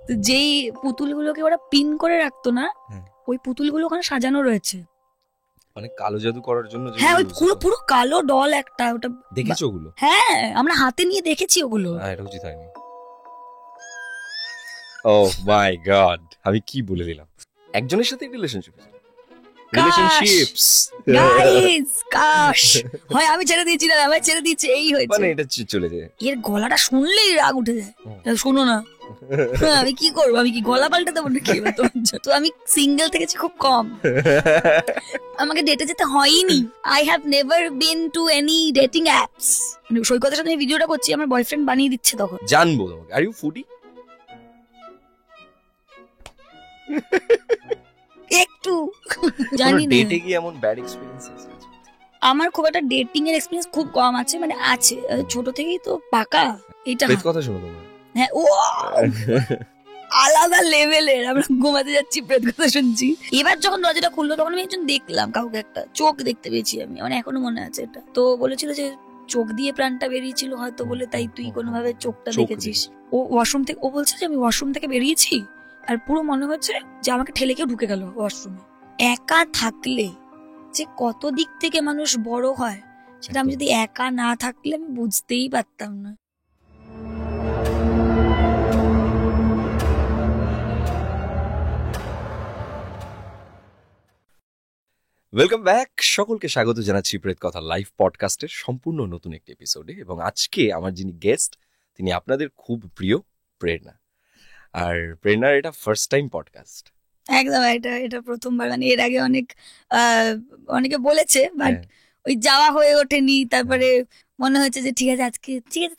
তো যেই পুতুলগুলোকে ওরা পিন করে রাখতো না, ওই পুতুলগুলো ওখানে সাজানো রয়েছে। মানে কালো জাদু করার জন্য? হ্যাঁ, ওই পুরো পুরো কালো ডল একটা। ওটা দেখেছো ওগুলো? হ্যাঁ, আমরা হাতে নিয়ে দেখেছি ওগুলো। এটা উচিত হয়নি। ও মাই গড, আমি কি বলে দিলাম। একজনের সাথে রিলেশনশিপস গাইস, কাশ হয় আমি ছেড়ে দিয়েছি না, আমি ছেড়ে দিয়েছি, এই হয়েছে। মানে এটা চলে যায়। এর গলাটা শুনলেই রাগ উঠে যায়। শোনো না, আমি কি করবো, আমি কি গলা পাল্টাতে পারবো নাকি? তো আমি সিঙ্গেল থেকেছি খুব কম, আমাকে ডেটে যেতে হয়নি। I have never been to any dating apps. সৈকতের সাথে আমি ভিডিওটা করছি, আমার বয়ফ্রেন্ড বানিয়ে দিচ্ছে তখন। জানবো তোমাকে। Are you foodie? একটু জানি না। ডেটে কি এমন ব্যাড এক্সপেরিয়েন্স আছে? আমার খুব একটা ডেটিং এর এক্সপেরিয়েন্স খুব কম আছে, মানে আছে ছোট থেকেই তো পাকা। এটা কথা শোনো তোমার। হ্যাঁ, ও আলাদা লেভেলের। আমরা ঘুমাতে যাচ্ছি, প্রেত কথা শুনছি। এবার যখন দরজাটা খুললো তখন আমি একজন দেখলাম, কাউকে একটা চোখ দেখতে পেয়েছি আমি, মানে এখনো মনে আছে এটা। তো বলেছিল যে চোখ দিয়ে প্রাণটা বেরিয়েছিল হয়তো বলে, তাই তুই কোনোভাবে চোখটা দেখেছিস। ও ওয়াশরুম থেকে, ও বলছে যে আমি ওয়াশরুম থেকে বেরিয়েছি আর পুরো মনে হচ্ছে যে আমাকে ঠেলে কেউ ঢুকে গেল ওয়াশরুমে। একা থাকলে যে কত দিক থেকে মানুষ বড় হয় সেটা আমি যদি একা না থাকলে আমি বুঝতেই পারতাম না। ওয়েলকাম ব্যাক, সকলকে স্বাগত জানাচ্ছি প্রেত কথা লাইভ পডকাস্টের সম্পূর্ণ নতুন একটি এপিসোডে। এবং আজকে আমার যিনি গেস্ট তিনি আপনাদের খুব প্রিয় প্রেরণা। আর প্রেরণার এটা ফার্স্ট টাইম পডকাস্ট। একদম, এটা প্রথমবার। মানে এর আগে অনেকে বলেছে, বাট ওই যাওয়া হয়ে ওঠেনি। তারপরে মনে হয়েছে যে ঠিক আছে আজকে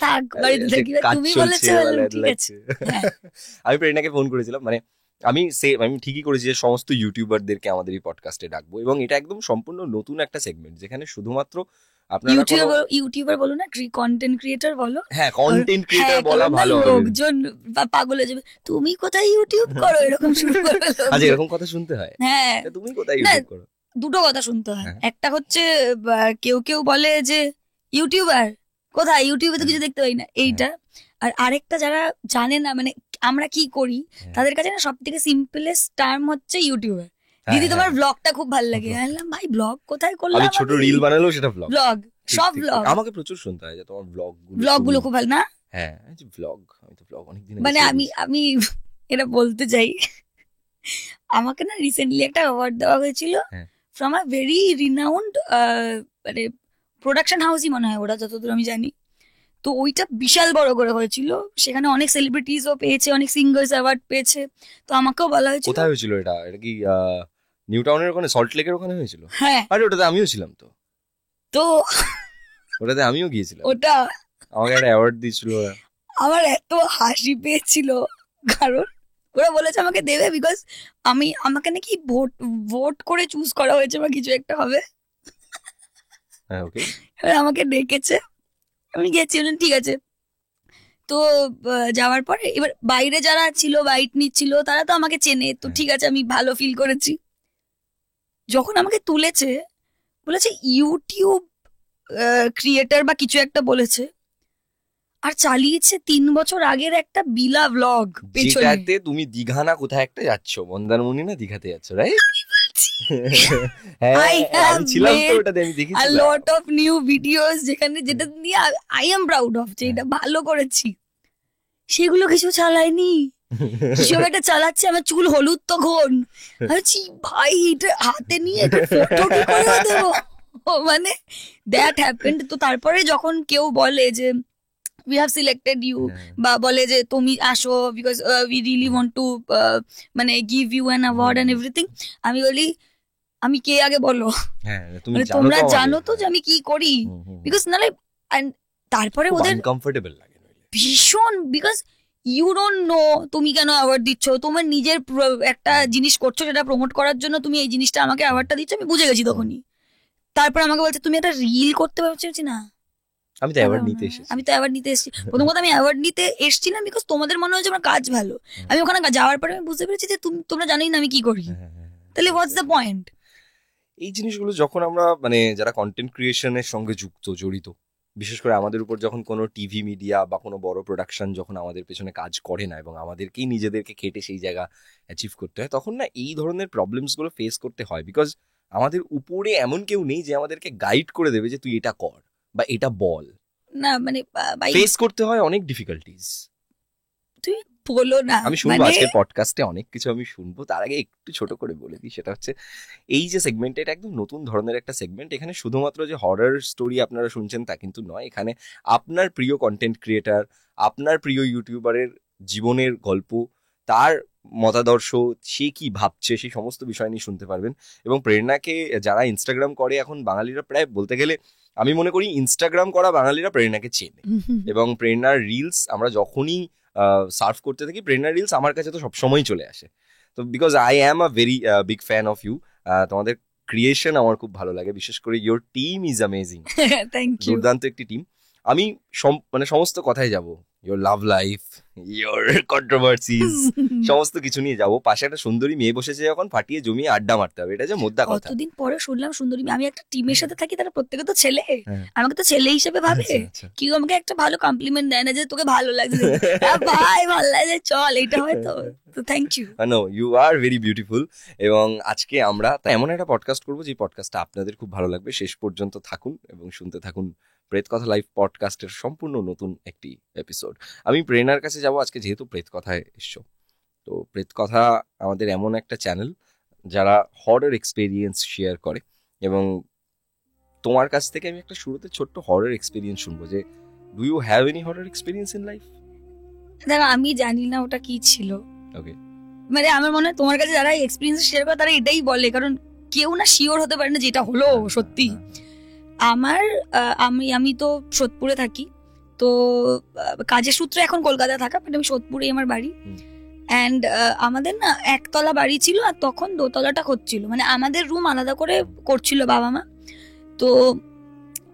থাক বাড়িতে থাকি। তুমি বলেছো, ঠিক আছে। আমি প্রেরণাকে ফোন করেছিলাম, মানে আমি ঠিকই করেছি যে সমস্ত ইউটিউবারদেরকে আমাদের এই পডকাস্টে ডাকবো। এবং এটা একদম সম্পূর্ণ নতুন একটা সেগমেন্ট যেখানে শুধুমাত্র ইউটিউবার বলো না, কন্টেন্ট ক্রিয়েটর বলো। হ্যাঁ, কন্টেন্ট ক্রিয়েটর বলা ভালো হবে। লোকজন পাগল হয়ে যাবে, তুমি কোথায় ইউটিউব করো, এরকম শুরু করে। আচ্ছা, এরকম কথা শুনতে হয়? হ্যাঁ, তুমি কোথায় ইউটিউব করো? দুটো কথা শুনতে হয়। একটা হচ্ছে কেউ বলে যে ইউটিউবার কোথায়, ইউটিউবে তো কিছু দেখতে পাই না, এইটা। আর আরেকটা যারা জানে না মানে আমরা কি করি, তাদের কাছে না সব থেকে সিম্পলেস্ট টার্ম হচ্ছে ইউটিউবার। দিদি তোমার ব্লগটা খুব ভালো লাগে। বললাম ভাই ব্লগ কোথায় করলাম? আমি ছোট রিল বানালো, সেটা ব্লগ। সব ব্লগ আমাকে প্রচুর শুনতে হয় যে তোমার ব্লগগুলো খুব ভালো না। হ্যাঁ, ব্লগ, আমি তো ব্লগ অনেকদিন মানে আমি এটা বলতে চাই, আমাকে না রিসেন্টলি একটা অ্যাওয়ার্ড দেওয়া হয়েছিল ফ্রম আ ভেরি রিনাউন্ড মানে প্রোডাকশন হাউসই মনে হয় ওরা, যতদূর আমি জানি। তো ওইটা বিশাল বড় করে হয়েছিল, সেখানে অনেক সেলিব্রিটিজও পেয়েছে, অনেক সিঙ্গার্স অ্যাওয়ার্ড পেয়েছে। তো আমাকেও বলা হয়েছিল। কোথায় হয়েছিল এটা? এটা কি নিউ টাউনের ওখানে, সল্ট লেকের ওখানে হয়েছিল? হ্যাঁ, আরে ওটাতে আমিও ছিলাম। তো ওটাতে আমিও গিয়েছিলাম। ওটা আমাকে একটা অ্যাওয়ার্ড দিয়েছিল। আমার এত হাসি পেয়েছিল, কারণ ওরা বলেছে আমাকে দেবে বিকজ আমাকে নাকি ভোট করে চুজ করা হয়েছে বা কিছু একটা হবে। হ্যাঁ, ওকে। আমাকে ডেকেছে, আমি গেছি, ঠিক আছে। তো যাওয়ার পরে এবার বাইরে যারা ছিল বাইট নিচ্ছিল তারা তো আমাকে চেনে, তো ঠিক আছে আমি ভালো ফিল করেছি। যখন আমাকে তুলেছে বলেছে ইউটিউব ক্রিয়েটার বা কিছু একটা বলেছে, আর চালিয়েছে 3 বছর আগের একটা বিলা ব্লগ পেছনে। যেটাতে তুমি দীঘা না কোথায় একটা যাচ্ছ, মন্দারমণি না দীঘাতে যাচ্ছ, রাইট? আমি ছিলাম তো ওটাতে, আমি দেখেছি a lot of new videos যেটা নিয়ে I am proud of, যে এটা ভালো করেছি। সেগুলো কিছু চালায়নি, কিছু একটা চালাচ্ছে। আমার চুল হলুদ তখন, ভাবছি ভাই এটা হাতে নিয়ে এটা ফটো কি করে দেবো, মানে দ্যাট হ্যাপেন্ড। তো তারপরে যখন কেউ বলে যে we have selected you বা বলে যে তুমি আসো because we really want to মানে give you an award and everything, আমি বলি আমি কে আগে বলো, তোমরা জানো তো যে আমি কি করি, বিকজ নালে তারপরে ওদের কমফোর্টেবল লাগে ভীষণ, বিকজ ইউ ডোন্ট নো তুমি কেন অ্যাওয়ার্ড দিচ্ছ, তোমার নিজের একটা জিনিস করছো সেটা প্রমোট করার জন্য তুমি এই জিনিসটা আমাকে অ্যাওয়ার্ডটা দিচ্ছ, আমি বুঝে গেছি তখনই। তারপর আমাকে বলছে তুমি একটা রিল করতে পারছি না। আমি তো অ্যাওয়ার্ড নিতে এসেছি। প্রথম কথা আমি অ্যাওয়ার্ড নিতে এসেছি না বিকজ তোমাদের মনে হয়েছে আমার কাজ ভালো। আমি ওখানে যাওয়ার পরে আমি বুঝতে পেরেছি যে তোমরা জানোই না আমি কি করি, তাহলে হোয়াটস দ্য পয়েন্ট? এই জিনিসগুলো যখন আমরা মানে যারা কন্টেন্ট ক্রিয়েশনের সঙ্গে যুক্ত জড়িত বিশেষ করে আমাদের উপর যখন কোনো টিভি মিডিয়া বা কোনো বড় প্রোডাকশন যখন আমাদের পেছনে কাজ করে না এবং আমাদেরকেই নিজেদেরকে খেটে সেই জায়গা অ্যাচিভ করতে হয়, তখন না এই ধরনের প্রবলেমসগুলো ফেস করতে হয়। বিকজ আমাদের উপরে এমন কেউ নেই যে আমাদেরকে গাইড করে দেবে যে তুই এটা কর বা এটা বল। না মানে ফেস করতে হয় অনেক ডিফিকাল্টিজ। তুই বলো না, আমি শুনবো আজকের পডকাস্টে অনেক কিছু আমি শুনবো। তার আগে একটু ছোট করে বলে দিই, সেটা হচ্ছে এই যে সেগমেন্ট, এটা একদম নতুন ধরনের একটা সেগমেন্ট। এখানে শুধুমাত্র যে হরর স্টোরি আপনারা শুনছেন তা কিন্তু নয়, এখানে আপনার প্রিয় কন্টেন্ট ক্রিয়েটার, আপনার প্রিয় ইউটিউবারের জীবনের গল্প, তার মতাদর্শ, সে কি ভাবছে, সেই সমস্ত বিষয় নিয়ে শুনতে পারবেন। এবং প্রেরণাকে যারা ইনস্টাগ্রাম করে, এখন বাঙালিরা প্রায় বলতে গেলে আমি মনে করি ইনস্টাগ্রাম করা বাঙালিরা প্রেরণাকে চেনে। এবং প্রেরণার রিলস আমরা যখনই সার্ভ করতে থাকি, প্রেরণার রিলস আমার কাছে তো সবসময় চলে আসে। তো because I am a very big fan of you. তোমাদের ক্রিয়েশন আমার খুব ভালো লাগে, বিশেষ করে your team is amazing. Thank you. দুর্দান্ত একটি টিম। আমি মানে সমস্ত কথায় যাব, your love life, your controversies, সমস্ত কিছু নিয়ে যাবো। পাশে একটা সুন্দরী মেয়ে বসেছে, যখন ফাটিয়ে জমিয়ে আড্ডা মারতে হবে, এটা যে মোদ্দা কথা। কতদিন পরে শুনলাম সুন্দরী। আমি একটা টিমের সাথে থাকি, তারা প্রত্যেকে তো ছেলে, আমাকে তো ছেলে হিসেবে ভাবে। কেউ আমাকে একটা ভালো কমপ্লিমেন্ট দেয় না যে তোকে ভালো লাগছে, ভাই ভালো লাগছে চল, এটা হয় তো thank you. No, you are very beautiful. এবং আজকে আমরা এমন একটা পডকাস্ট করবো যে পডকাস্টটা আপনাদের খুব ভালো লাগবে। শেষ পর্যন্ত থাকুন এবং শুনতে থাকুন প্রেত কথা লাইভ পডকাস্টের সম্পূর্ণ নতুন একটি এপিসোড। আমি প্রেরণার কাছে যাব আজকে, যেহেতু প্রেত কথায় এসছো। তো প্রেত কথা আমাদের এমন একটা চ্যানেল যারা হরর এক্সপেরিয়েন্স শেয়ার করে, এবং তোমার কাছ থেকে আমি একটা শুরুতে ছোট্ট হরর এক্সপেরিয়েন্স শুনবো, যে do you have any horror experience in life? দাদা আমি জানি না ওটা কি ছিল। ওকে, মানে আমার মনে হয় তোমার কাছে যারা এক্সপিরিয়েন্স শেয়ার করে তারা এটাই বলে, কারণ কেউ না শিওর হতে পারে না যেটা হলো সত্যি। আমার আমি তো সোদপুরে থাকি, তো কাজের সূত্রে এখন কলকাতায় থাকা, বাট আমি সোদপুরেই আমার বাড়ি। অ্যান্ড আমাদের না একতলা বাড়ি ছিল, আর তখন দোতলাটা হচ্ছিল, মানে আমাদের রুম আলাদা করে করছিল বাবা মা। তো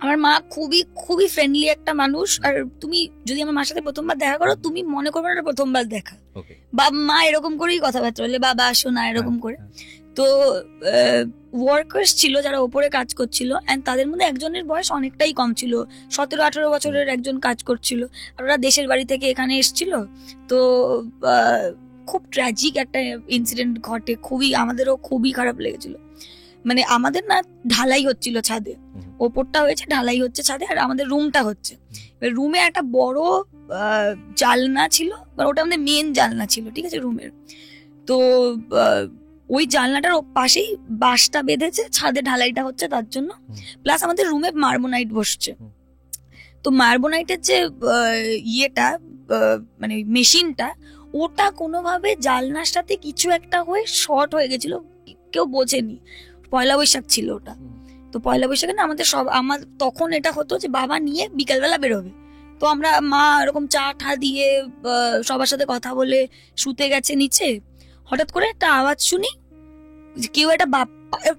আমার মা খুবই খুবই ফ্রেন্ডলি একটা মানুষ, আর তুমি যদি আমার মার সাথে প্রথমবার দেখা করো, তুমি মনে করবে না প্রথমবার দেখা। বাবা মা এরকম করেই কথাবার্তা বলে, বাবা আসো না, এরকম করে। তো ওয়ার্কার্স ছিল যারা ওপরে কাজ করছিল, অ্যান্ড তাদের মধ্যে একজনের বয়স অনেকটাই কম ছিল, 17-18 বছরের একজন কাজ করছিল, আর ওরা দেশের বাড়ি থেকে এখানে এসেছিল। তো খুব ট্র্যাজিক একটা ইনসিডেন্ট ঘটে, আমাদেরও খুবই খারাপ লেগেছিল। মানে আমাদের না ঢালাই হচ্ছিল ছাদে, ওপরটা হয়েছে, ঢালাই হচ্ছে ছাদে, আর আমাদের রুমটা হচ্ছে। রুমে একটা বড় জানলা ছিল, ওটা আমাদের মেন জানলা ছিল, ঠিক আছে, রুমের। তো ওই জানলাটার পাশেই বাঁশটা বেঁধেছে, ছাদে ঢালাইটা হচ্ছে তার জন্য, প্লাস আমাদের রুমে মার্বোনাইট বসছে। তো মার্বোনাইটের যে ইয়েটা মানে মেশিনটা, ওটা কোনোভাবে জানলার সাথে কিছু একটা হয়ে শর্ট হয়ে গেছিল, কেউ বোঝেনি। পয়লা বৈশাখ ছিল ওটা। তো পয়লা বৈশাখে না আমার তখন এটা হতো যে বাবা নিয়ে বিকালবেলা বেরোবে, তো আমরা মা এরকম চা ঠা দিয়ে সবার সাথে কথা বলে শুতে গেছে নিচে। হঠাৎ করে একটা আওয়াজ শুনি, কেউ একটা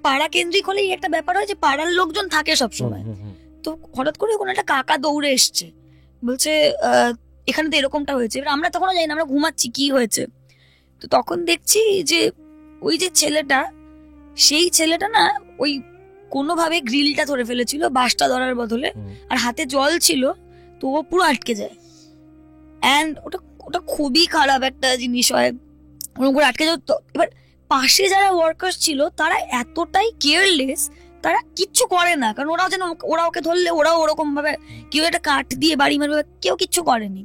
পাড়া কেন্দ্রিক হলেই একটা ব্যাপার হয় যে পাড়ার লোকজন থাকে সবসময়। তো হঠাৎ করে কোনো একটা কাকা দৌড়ে এসছে, বলছে এখানে তো এরকমটা হয়েছে। এবার আমরা তখনও জানি না, আমরা ঘুমাচ্ছি, কি হয়েছে। তো তখন দেখছি যে ওই যে ছেলেটা, সেই ছেলেটা না ওই কোনোভাবে গ্রিলটা ধরে ফেলেছিল বাঁশটা ধরার বদলে, আর হাতে জল ছিল, তো ও পুরো আটকে যায়। অ্যান্ড ওটা খুবই খারাপ একটা জিনিস হয়, ওরকম করে আটকে যাও। এবার পাশে যারা ওয়ার্কার্স ছিল তারা এতটাই কেয়ারলেস, তারা কিচ্ছু করে না, কারণ ওরা ওকে ধরলে ওরাও ওরকম ভাবে কেউ একটা কাঠ দিয়ে বাড়ি মারবে, কেউ কিচ্ছু করেনি।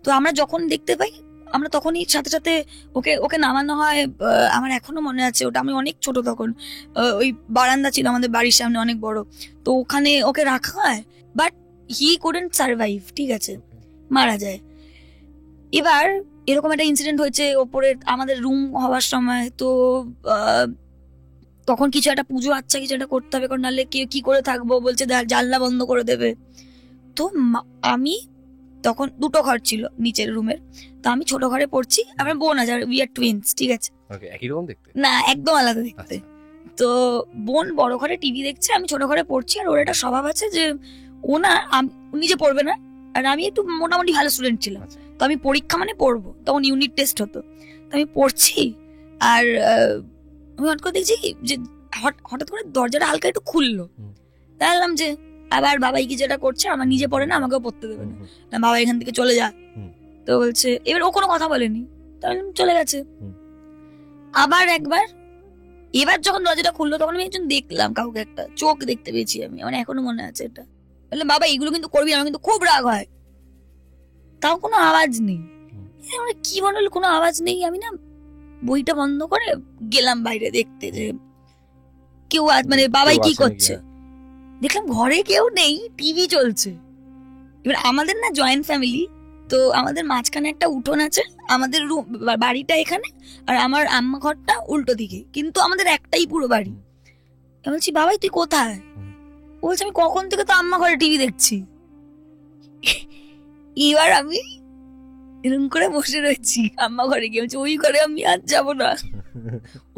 তো আমরা যখন দেখতে পাই, আমরা তখনই সাথে সাথে ওকে নামানো হয়। আমার এখনো মনে আছে, ওটা আমি অনেক ছোট তখন, ওই বারান্দা ছিল আমাদের বাড়ির সামনে অনেক বড়, তো ওখানে ওকে রাখা হয়, বাট হি কুডন্ট সার্ভাইভ, ঠিক আছে, মারা যায়। এবার এরকম একটা ইনসিডেন্ট হয়েছে ওপরে আমাদের রুম হওয়ার সময়। তো তখন কিছু একটা পুজো, আচ্ছা কিছু একটা করতে হবে, কারণ নাহলে কি করে থাকবো, বলছে জানলা বন্ধ করে দেবে। তো আমি তখন দুটো ঘর ছিল নিচের রুমের, তো আমি ছোট ঘরে পড়ছি, আমার বোন আছে, উই আর টুইনস, ঠিক আছে, একই রকম দেখতে না একদম আলাদা দেখতে। তো বোন বড় ঘরে টিভি দেখছে, আমি ছোট ঘরে পড়ছি। আর ওর একটা স্বভাব আছে যে ও না নিজে পড়বে না, আর আমি একটু মোটামুটি ভালো স্টুডেন্ট ছিলাম, তো আমি পরীক্ষা মানে পড়বো, তখন ইউনিট টেস্ট হতো, তো আমি পড়ছি। আর আমি হঠাৎ করে দেখছি যে হঠাৎ করে দরজাটা হালকা একটু খুললো, দেখলাম যে আবার বাবাই কি যেটা করছে আমার নিজে পড়ে না, আমাকেও পড়তে দেবে না, না বাবা এখান থেকে চলে যা। তো বলছে, এবার ও কোনো কথা বলেনি, তাহলে চলে গেছে। আবার একবার, এবার যখন দরজাটা খুললো তখন আমি একজন দেখলাম, কাউকে একটা চোখ দেখতে পেয়েছি আমি, মানে এখনো মনে আছে এটা। বললাম বাবা এগুলো কিন্তু করবি, আমার কিন্তু খুব রাগ হয়। তাও কোনো আওয়াজ নেই। মানে কি মনে হলো কোনো আওয়াজ নেই, আমি না বইটা বন্ধ করে গেলাম বাইরে দেখতে যে কেউ মানে বাবাই কি করছে। দেখলাম ঘরে কেউ নেই, টিভি চলছে। এবার আমাদের না জয়েন্ট ফ্যামিলি, তো আমাদের মাঝখানে একটা উঠোন আছে, আমাদের রুম বাড়িটা এখানে, আর আমার আম্মা ঘরটা উল্টো দিকে, কিন্তু আমাদের একটাই পুরো বাড়ি। আমি বলছি বাবাই তুই কোথায়? বলছে আমি কখন থেকে তো আম্মা ঘরে টিভি দেখছি। এবার আমি এরকম করে বসে রয়েছি আম্মা ঘরে গিয়ে, বলছি ওই ঘরে আমি আর যাবো না,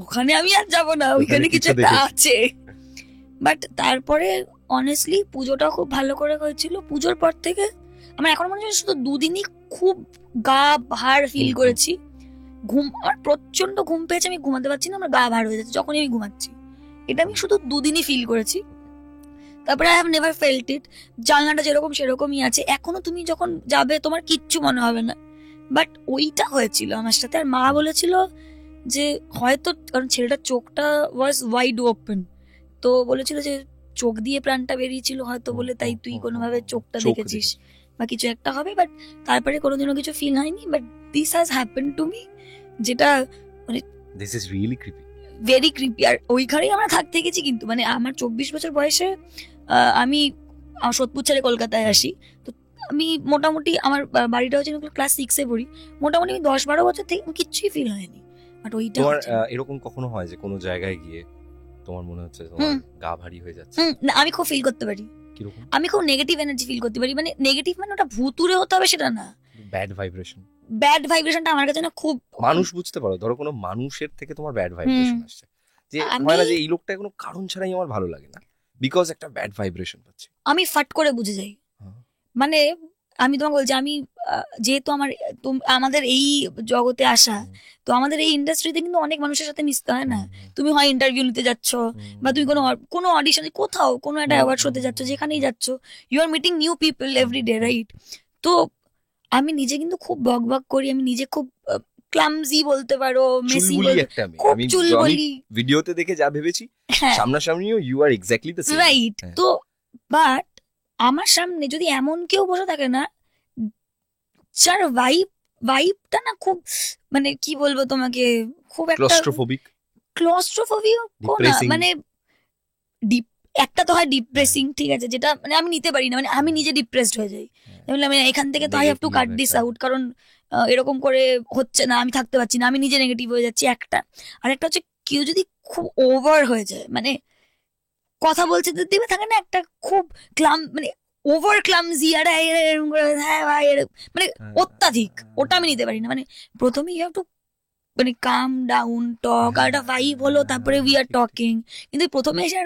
ওখানে আমি আর যাবো না, ওইখানে কিছু একটা আছে। বাট তারপরে অনেস্টলি পুজোটা খুব ভালো করে হয়েছিল। পুজোর পর থেকে আমার এখন মনে হচ্ছে শুধু দুদিনই খুব গা ভার ফিল করেছি। ঘুম, আমার প্রচন্ড ঘুম পেয়েছে, আমি ঘুমাতে পারছি না, আমার গা ভার হয়ে যাচ্ছে যখনই আমি ঘুমাচ্ছি। এটা আমি শুধু দুদিনই ফিল করেছি। তারপরে আই হ্যাভ নেভার ফেল্ট ইট। জানলাটা যেরকম সেরকমই আছে, এখনো তুমি যখন যাবে তোমার কিচ্ছু মনে হবে না। বাট ওইটা হয়েছিল আমার সাথে। আর মা বলেছিল যে হয়তো, কারণ ছেলেটার চোখটা ওয়াজ ওয়াইড ওপেন, তো বলেছিল যে চোখ দিয়ে প্রাণটা বেরিয়েছিল হয়তো বলে, তাই তুই কোনোভাবে চোখটা দেখেছিস বা কিছু একটা হবে। বাট তারপরে কোনোদিনও কিছু ফিল হয়নি। But this has happen to me, যেটা মানে this is really creepy, very creepy. আর ওই ঘরেই আমরা থাকতে গেছি, কিন্তু মানে আমার 24 বছর বয়সে আমি সোদপুর ছেড়ে কলকাতায় আসি। তো আমি মোটামুটি, আমার বাড়িটা হচ্ছে ক্লাস 6-এ পড়ি, মোটামুটি আমি 10-12 বছর থেকে কিচ্ছুই ফিল হয়নি। বাট ওইটা তোমার এরকম কখনো হয় যে কোনো জায়গায় গিয়ে তোমার মনে হচ্ছে তোমার গা ভারী হয়ে যাচ্ছে? না, আমি খুব ফিল করতে পারি। কিরকম? আমি খুব নেগেটিভ এনার্জি ফিল করতে পারি। মানে নেগেটিভ মানে ওটা ভুতুরে হতে হবে সেটা না, ব্যাড ভাইব্রেশন। ব্যাড ভাইব্রেশনটা আমার কাছে না খুব, মানুষ বুঝতে পারো, ধরো কোনো মানুষের থেকে তোমার ব্যাড ভাইব্রেশন আসছে, যে হয় না যে এই লোকটা কোনো কারণ ছাড়াই আমার ভালো লাগে না, বিকজ একটা ব্যাড ভাইব্রেশন পাচ্ছি, আমি ফাট করে বুঝে যাই। মানে আমি তোমাকে বলছি, আমি যেহেতু আমাদের এই জগতে আসা, তো আমাদের এই ইন্ডাস্ট্রিতে কিন্তু অনেক মানুষের সাথে মিশতে হয় না। তুমি হয় ইন্টারভিউ নিতে যাচ্ছ, বা তুমি কোনো অডিশনে কোথাও কোনো একটা অ্যাওয়ার্ড শোতে যাচ্ছ, যেখানেই যাচ্ছ, you are meeting new people every day, right? তো আমি নিজে কিন্তু খুব বক করি, আমি নিজে খুব ক্লামজি বলতে পারো, মেসি খুব চুল বলি, ভিডিওতে দেখে যা ভেবেছি সামনাসামনিও you are exactly the same, right? তো বাট আমার সামনে যদি এমন কেউ বসে থাকে না, যার ভাইবটা না খুব, মানে কি বলবো তোমাকে, খুব একটা ক্লস্ট্রোফোবিক না, মানে একটা তো হয় ডিপ্রেসিং, ঠিক আছে, যেটা মানে আমি নিতে পারি না, মানে আমি নিজে ডিপ্রেসড হয়ে যাই। আমি এখান থেকে তো I have to cut this out, কারণ এরকম করে হচ্ছে না, আমি থাকতে পারছি না, আমি নিজে নেগেটিভ হয়ে যাচ্ছি একটা। আর একটা হচ্ছে কেউ যদি খুব ওভার হয়ে যায়, মানে কথা বলছে তো দেখবে থাকে না একটা খুব মানে ওভার ক্লামজি, আর হ্যাঁ ভাই মানে অত্যাধিক, ওটা আমি নিতে পারি না। মানে প্রথমে ইউ হ্যাভ টু মানে কাম ডাউন, টক, আর একটা ভাইব হলো, তারপরে উই আর টকিং। কিন্তু প্রথমে এসে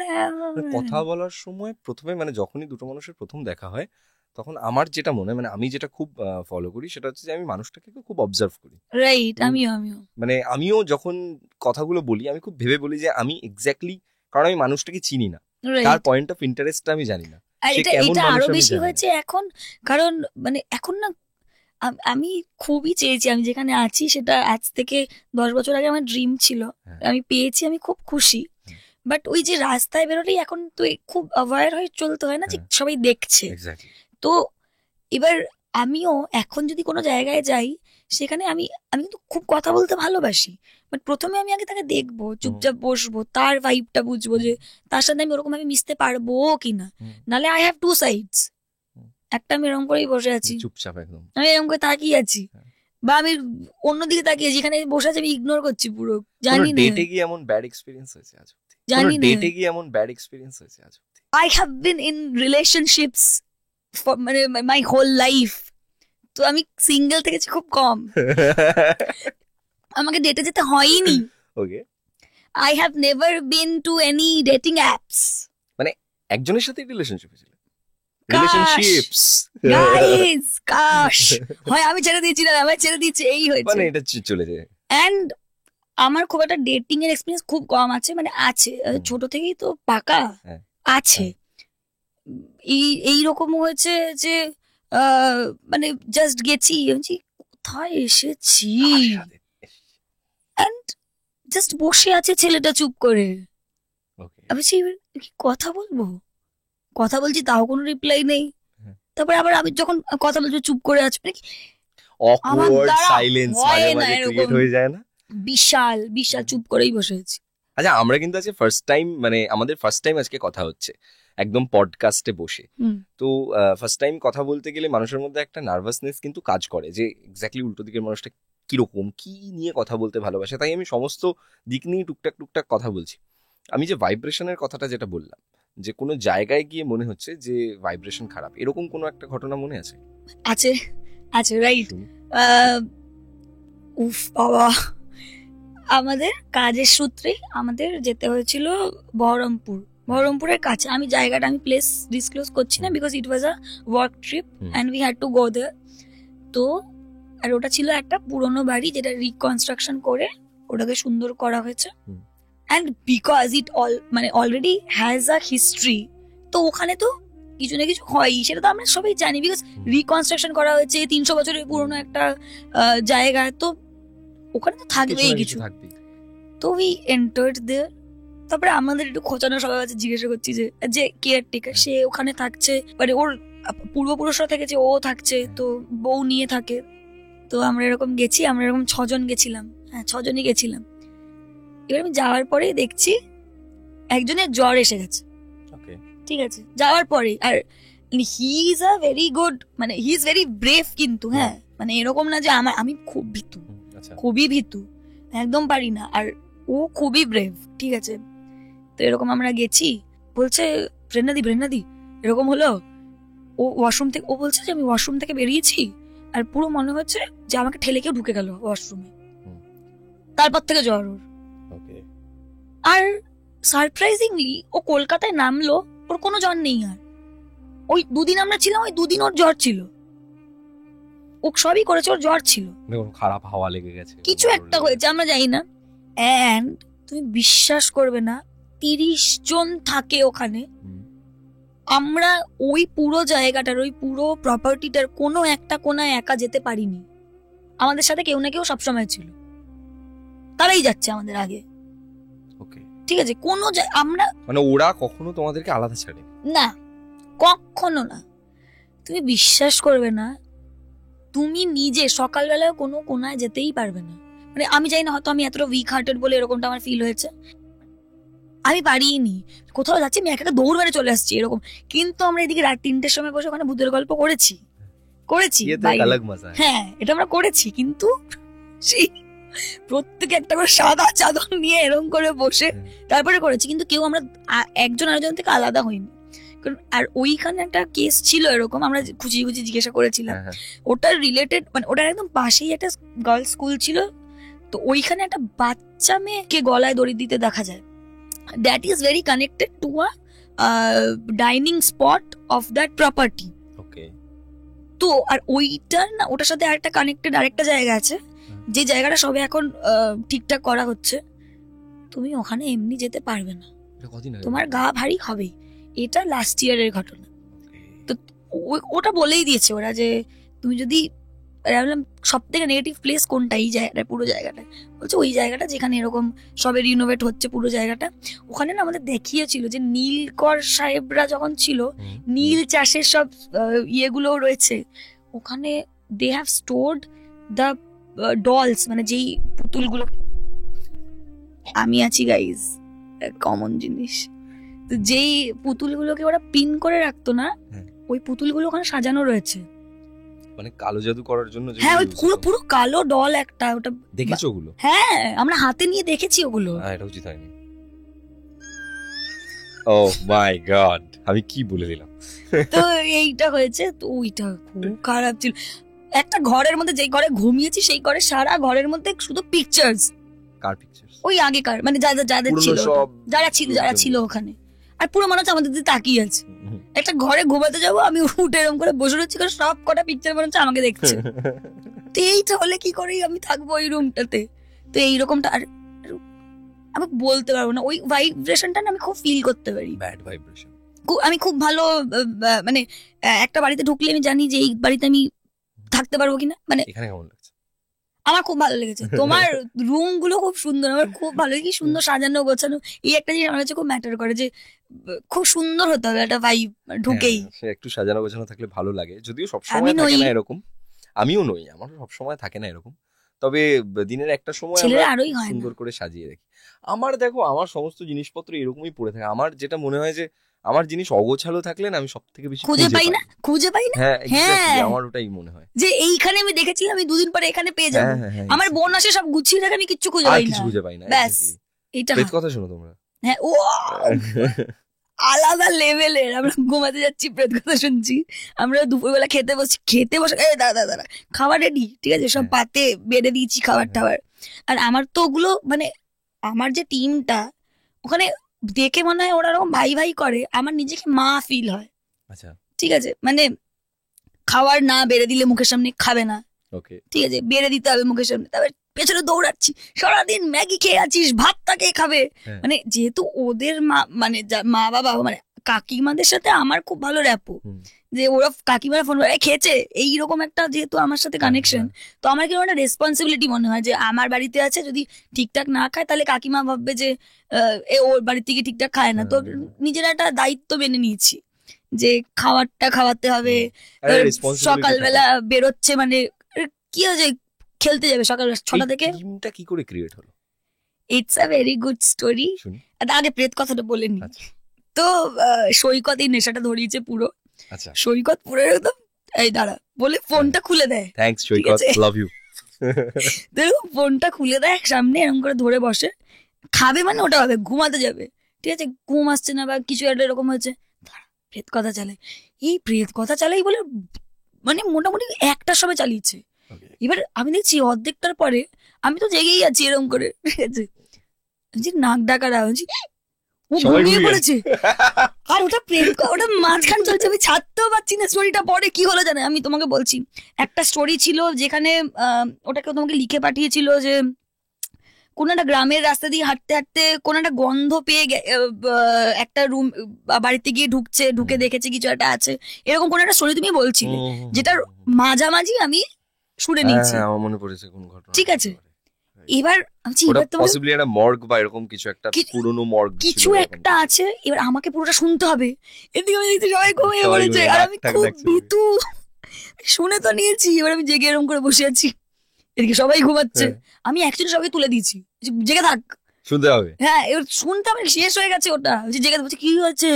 কথা বলার সময় প্রথমে, মানে যখনই দুটো মানুষের প্রথম দেখা হয়, তখন আমার যেটা মনে হয়, মানে আমি যেটা খুব ফলো করি সেটা হচ্ছে যে আমি মানুষটাকে খুব অবজার্ভ করি, রাইট? আমিও মানে আমিও যখন কথাগুলো বলি আমি খুব ভেবে বলি যে আমি এক্স্যাক্টলি, কারণ আমি মানুষটাকে চিনি না, তার পয়েন্ট অফ ইন্টারেস্টটা আমি জানি না। এটা আরো বেশি হয়েছে এখন, কারণ মানে এখন না আমি খুবই চেয়েছি, আমি যেখানে আছি সেটা আজ থেকে 10 বছর আগে আমার ড্রিম ছিল, আমি পেয়েছি, আমি খুব খুশি। বাট ওই যে রাস্তায় বেরোলেই এখন তো খুব অ্যাওয়্যার হয়ে চলতে হয় না, যে সবাই দেখছে। তো এবার আমিও এখন যদি কোনো জায়গায় যাই, সেখানে আমি কিন্তু খুব কথা বলতে ভালোবাসি, বাট প্রথমে আমি আগে তাকে দেখবো, চুপচাপ বসবো, তার ভাইবটা বুঝবো যে তার সাথে আমি ওরকম ভাবে মিশতে পারবো কিনা। নাহলে আই হ্যাভ টু সাইডস, একটা আমি এরকম করেই বসে আছি চুপচাপ, একদম আমি এরকম করে তাকিয়ে আছি, বা আমি অন্যদিকে তাকিয়ে আছি, এখানে বসে আছি আমি ইগনোর করছি পুরো। জানি না ডেটে গিয়ে এমন ব্যাড এক্সপেরিয়েন্স হয়েছে আজ অবধি? জানি না ডেটে গিয়ে এমন ব্যাড এক্সপেরিয়েন্স হয়েছে আজ অবধি? I have been in relationships for মানে my whole life, তো আমি সিঙ্গেল থেকেছি খুব কম, আমাকে ডেটে যেতে হয়নি। ওকে, I have never been to any dating apps. মানে একজনের সাথে রিলেশনশিপ হয়েছিল? রিলেশনশিপস গাইস, কাশ হয় আমি ছেড়ে দিয়েছি না, আমি ছেড়ে দিয়েছি, এই হয়েছে, মানে এটা চলে যায়। এন্ড আমার খুব একটা ডেটিং এর এক্সপেরিয়েন্স খুব কম আছে, মানে আছে ছোট থেকেই তো পাকা আছে, এইরকমও হয়েছে যে মানে জাস্ট গেছি, কোথায় এসেছি, অ্যান্ড জাস্ট বসে আছে ছেলেটা চুপ করে। আমি কি কথা বলবো, কথা বলছি তাও কোনো রিপ্লাই নেই। তারপরে আবার আমি যখন কথা বলছি চুপ করে আছে, মানে অকওয়ার্ড সাইলেন্স মাঝে মাঝে ক্রিয়েট হয়ে যায় না? বিশাল বিশাল চুপ করেই বসে আছি। আচ্ছা, আমরা কিন্তু আজকে ফার্স্ট টাইম, মানে আমাদের ফার্স্ট টাইম আজকে কথা হচ্ছে একদম পডকাস্টে বসে। তো ফার্স্ট টাইম কথা বলতে গেলে মানুষের মধ্যে একটা নার্ভাসনেস কিন্তু কাজ করে, যে এক্স্যাক্টলি উল্টো দিকের মানুষটা কিরকম, কি নিয়ে কথা বলতে ভালোবাসে। তাই আমি সমস্ত দিক নিয়ে টুকটাক টুকটাক কথা বলছি। আমি যে ভাইব্রেশনের কথাটা যেটা বললাম, যে কোনো জায়গায় গিয়ে মনে হচ্ছে যে ভাইব্রেশন খারাপ, এরকম কোনো একটা ঘটনা মনে আছে? আছে আছে, রাইট। উফ বাবা, আমাদের কাজের সূত্রে আমাদের যেতে হয়েছিল বহরমপুরের কাছে। আমি জায়গাটা, আমি প্লেস ডিসক্লোজ করছি না, because it was a work trip and we had to go there. তো আর ওটা ছিল একটা পুরোনো বাড়ি, যেটা রিকনস্ট্রাকশন করে ওটাকে সুন্দর করা হয়েছে। অ্যান্ড বিকজ ইট মানে অলরেডি হ্যাজ আ হিস্ট্রি, তো ওখানে তো কিছু না কিছু হয়ই, সেটা তো আমরা সবাই জানি, বিকজ রিকনস্ট্রাকশন করা হয়েছে 300 বছরের পুরোনো একটা জায়গা, তো ওখানে তো থাকবেই কিছু। তো উই এন্টার্ড দেয়ার। তারপরে আমাদের একটু খোঁচানো সবাই আছে, জিজ্ঞাসা করছি যে কেয়ারটেকার সে ওখানে থাকছে, মানে ওর পূর্বপুরুষরা থেকেছে, ও থাকছে, তো বউ নিয়ে থাকে। তো আমরা এরকম গেছি, আমরা এরকম 6 জন গেছিলাম, হ্যাঁ 6 জনই গেছিলাম। এবার আমি যাওয়ার পরেই দেখছি একজনের জ্বর এসে গেছে, ঠিক আছে, যাওয়ার পরে। আর he is a very good, মানে হি ইজ ভেরি ব্রেভ, কিন্তু হ্যাঁ মানে এরকম না যে আমি খুব ভীতু, খুবই ভীতু, একদম পারি না, আর ও খুবই ব্রেভ, ঠিক আছে। তো এরকম আমরা গেছি, বলছে প্রেরণাদি এরকম হলো। ও ওয়াশরুম থেকে, ও বলছে যে আমি ওয়াশরুম থেকে বেরিয়েছি আর পুরো মনে হচ্ছে যে আমাকে ঠেলে কেউ ঢুকে গেল ওয়াশরুমে, তারপর থেকে জ্বর ওর। আর সারপ্রাইজিংলি ও কলকাতায় নামলো, ওর কোনো জ্বর নেই। আর ওই 2 দিন আমরা ছিলাম, ওই 2 দিন ওর জ্বর ছিল, ও সবই করেছে, ওর জ্বর ছিল, খারাপ হাওয়া লেগে গেছে, কিছু একটা হয়েছে, আমরা জানি না। এন্ড তুমি বিশ্বাস করবে না, 30 জন থাকে ওখানে। আমরা ওই পুরো জায়গাটার, ওই পুরো প্রপার্টিটার কোনো একটা কোনায় একা যেতে পারিনি, আমাদের সাথে কেউ না কেউ সবসময় ছিল, তারাই যাচ্ছে আমাদের আগে, ঠিক আছে। কোনো আমরা, মানে ওরা কখনো তোমাদেরকে আলাদা ছাড়ে না, কখনো না। তুমি বিশ্বাস করবে না, তুমি নিজে সকালবেলায় কোনো কোনায় যেতেই পারবে না। মানে আমি জানি না, হয়তো আমি এতটা উইক হার্টেড বলে এরকমটা আমার ফিল হয়েছে, আমি পারিনি, কোথাও যাচ্ছি আমি একা দৌড় মেরে চলে আসছি এরকম। কিন্তু আমরা এদিকে রাত 3টের সময় বসে ওখানে ভূতের গল্প করেছি, হ্যাঁ এটা আমরা করেছি, কিন্তু সেই প্রত্যেকে একটা করে সাদা চাদর নিয়ে এরকম করে বসে তারপরে করেছি, কিন্তু কেউ আমরা একজন আরেকজন থেকে আলাদা হইনি। আর ওইখানে একটা কেস ছিল এরকম, আমরা খুঁজি জিজ্ঞাসা করেছিলাম, ওটার রিলেটেড, মানে ওটার একদম পাশেই একটা গার্লস স্কুল ছিল, তো ওইখানে একটা বাচ্চা মেয়েকে গলায় দড়ি দিতে দেখা যায়। That is very connected to a dining spot of that property. তো আর ওইটার না, ওটার সাথে আরেকটা কানেক্টেড আরেকটা জায়গা আছে, যে জায়গাটা সবে এখন ঠিকঠাক করা হচ্ছে। তুমি ওখানে এমনি যেতে পারবে না, তোমার গা ভারী হবে। এটা লাস্ট ইয়ারের ঘটনা। তো ওটা বলেই দিয়েছে ওরা, যে তুমি যদি, সব থেকে নেগেটিভ প্লেস কোনটা এই জায়গাটা, পুরো জায়গাটা, বলছে ওই জায়গাটা যেখানে এরকম সবে রিনোভেট হচ্ছে পুরো জায়গাটা। ওখানে না আমাদের দেখিয়েছিল যে নীলকর সাহেবরা যখন ছিল, নীল চাষের সব ইয়েগুলো রয়েছে ওখানে, they have stored the dolls, মানে যেই পুতুলগুলো, আমি আছি গাইজ, কমন জিনিস, তো যেই পুতুলগুলোকে ওরা পিন করে রাখতো না, ওই পুতুলগুলো ওখানে সাজানো রয়েছে, মানে কালো জাদু করার জন্য। হ্যাঁ, ওই পুরো কালো ডল একটা, ওটা দেখেছো ওগুলো? হ্যাঁ, আমরা হাতে নিয়ে দেখেছি ওগুলো। এটা উচিত হয়নি। ও মাই গড, আমি কি বলে দিলাম। তো এইটা হয়েছে, তো ওইটা খুব খারাপ ছিল। একটা ঘরের মধ্যে, যেই ঘরে ঘুমিয়েছি সেই ঘরে সারা ঘরের মধ্যে শুধু পিকচার্স। কার পিকচার্স? ওই আগেকার, মানে যাদের ছিল, যারা ছিল ওখানে, আর পুরো মনে হচ্ছে আমাদের দিকে তাকিয়ে আছে। একটা ঘরে ঘুমাতে যাবো, আমি উঠে এরকম করে বসে রয়েছি, সব কটা পিকচার মনে হচ্ছে আমাকে দেখছে। তো এইটা হলে কি করে আমি থাকবো ওই রুমটাতে? তো এইরকমটা আর আমি বলতে পারবো না, ওই ভাইব্রেশনটা না আমি খুব ফিল করতে পারি। Bad vibration. আমি খুব ভালো মানে একটা বাড়িতে ঢুকলে আমি জানি যে এই বাড়িতে আমি থাকতে পারবো কিনা, মানে এখানে কেমন লাগছে? আমার খুব ভালো লেগেছে। তোমার রুম গুলো খুব সুন্দর, আমার খুব ভালো, কি সুন্দর সাজানো গোছানো। এই একটা জিনিস আমার কাছে খুব ম্যাটার করে যে খুব সুন্দর হতে হবে একটা ভাইব ঢুকেই। হ্যাঁ, সে একটু সাজানো গোছানো থাকলে ভালো লাগে, যদিও আমি সবসময় থাকে নই, না এরকম। আমিও নই, আমারও সবসময় থাকে না এরকম। তবে দিনের একটা সময় আমরা ছেলেরা আরোই হয় না। সুন্দর করে সাজিয়ে রাখি। আমার দেখো, আমার সমস্ত জিনিসপত্র এরকমই পড়ে থাকে। আমার যেটা মনে হয় যে আমার জিনিস অগোছালো থাকলে না আমি সব থেকে বেশি খুঁজে পাই না, খুঁজে পাই না। হ্যাঁ, এক্স্যাক্টলি, হ্যাঁ, আমার ওটাই মনে হয়। যে এইখানে আমি দেখেছিলাম, আমি দুদিন পরে এখানে পেয়ে যাবো। হ্যাঁ, হ্যাঁ, হ্যাঁ, আমার exactly. বোন আসে সব গুছিয়ে রাখে, আমি কিচ্ছু খুঁজে আর পাই না। কিছু খুঁজে পাই না, ব্যাস, exactly. এইটা প্রেত কথা শোনো তোমরা? হ্যাঁ, ও আলাদা লেভেলের। আমরা ঘুমাতে যাচ্ছি, প্রেত কথা শুনছি। আমরা দুপুরবেলা খেতে বসে দাদা দাদা খাবার রেডি, ঠিক আছে, সব হ্যাঁ। পাতে বেড়ে দিয়েছি খাবার হ্যাঁ। টাবার। আর আমার তো ওগুলো মানে আমার যে টিমটা ওখানে দেখে মনে হয় ওরা এরকম ভাই ভাই করে, আমার নিজেকে মা ফিল হয়। আচ্ছা, ঠিক আছে, মানে খাবার না বেড়ে দিলে মুখের সামনে খাবে না, ওকে। ঠিক আছে, বেড়ে দিতে হবে মুখের সামনে। তারপর পেছনে দৌড়াচ্ছি, সারাদিন ম্যাগি খেয়ে আছিস, ভাতটা কে খাবে। হ্যাঁ। মানে যেহেতু ওদের মা, মানে মা বাবা, মানে কাকিমাদের সাথে আমার খুব ভালো র্যাপো, হুম। যে ওরা কাকিমারা ফোন করে খেয়েছে, এইরকম একটা যেহেতু আমার সাথে কানেকশন, তো আমার কিরকম একটা রেসপন্সিবিলিটি মনে হয় যে আমার বাড়িতে আছে, যদি ঠিকঠাক না খায় তাহলে কাকিমা ভাববে যে এ ওর বাড়ির থেকে ঠিকঠাক খায় না। তো নিজের একটা দায়িত্ব মেনে নিয়েছি যে খাবারটা খাওয়াতে হবে। আরে responsibility সকালবেলা বেরোচ্ছে, মানে কি হয়েছে, খেলতে যাবে সকাল 6টা থেকে। টিমটা কি করে ক্রিয়েট হলো it's a very good story. শুনি? আগে প্রেত কথাটা বলে নি। আচ্ছা, তো সৈকত এই নেশাটা ধরিয়েছে পুরো। আচ্ছা, সৈকত পুরো একদম এই দাঁড়া বলে ফোনটা খুলে দেয়। থ্যাঙ্কস ঠিক সৈকত, আছে। Love you. তো এরকম ফোনটা খুলে দেয় সামনে, এরকম করে ধরে বসে খাবে, মানে ওটা হবে, ঘুমাতে যাবে, ঠিক আছে, ঘুম আসছে না বা কিছু একটা এরকম হয়েছে, দাঁড়া প্রেত কথা চালাই। এই প্রেত কথা চালাই বলে মানে মোটামুটি 1টার সময় চালিয়েছে। এবার আমি দেখছি অর্ধেকটার পরে আমি তো জেগেই আছি এরকম করে, ঠিক আছে, যে নাক ডাকার আওয়াজ, ও সবাই ঘুমিয়ে ঘুমিয়ে পড়েছে। আর ওটা ওটা মাঝখান চলছে, আমি ছাড়তেও পারছি না। স্টোরিটা পরে কি হলো জানে, আমি তোমাকে বলছি। একটা স্টোরি ছিল যেখানে ওটাকে তোমাকে লিখে পাঠিয়েছিল যে কোন একটা গ্রামের রাস্তা দিয়ে হাঁটতে হাঁটতে কোন একটা গন্ধ পেয়ে একটা রুম বাড়িতে গিয়ে ঢুকে দেখেছে কিছু একটা আছে, এরকম কোন একটা স্টোরি তুমি বলছিলে, যেটার মাঝামাঝি আমি শুনে নিয়েছি। আমার মনে পড়েছে কোন ঘটনা। ঠিক আছে, এবার ওটা পসিবলি একটা মর্গ বা এরকম কিছু একটা পুরনো মর্গ কিছু একটা আছে। এবার আমাকে পুরোটা শুনতে হবে। এদিকে আমি দেখছি সবাই ঘুমিয়ে পড়েছে, আর আমি খুব ভীতু। শুনে তো নিয়েছি, এবার আমি জেগে এরকম করে বসে আছি, এদিকে সবাই ঘুমাচ্ছে, আমি অ্যাকচুয়ালি সবাই তুলে দিয়েছি, জেগে থাক, শুনতে হবে। হ্যাঁ, এবার শুনতে হবে, শেষ হয়ে গেছে ওটা, জেগে বলছে কি হয়েছে,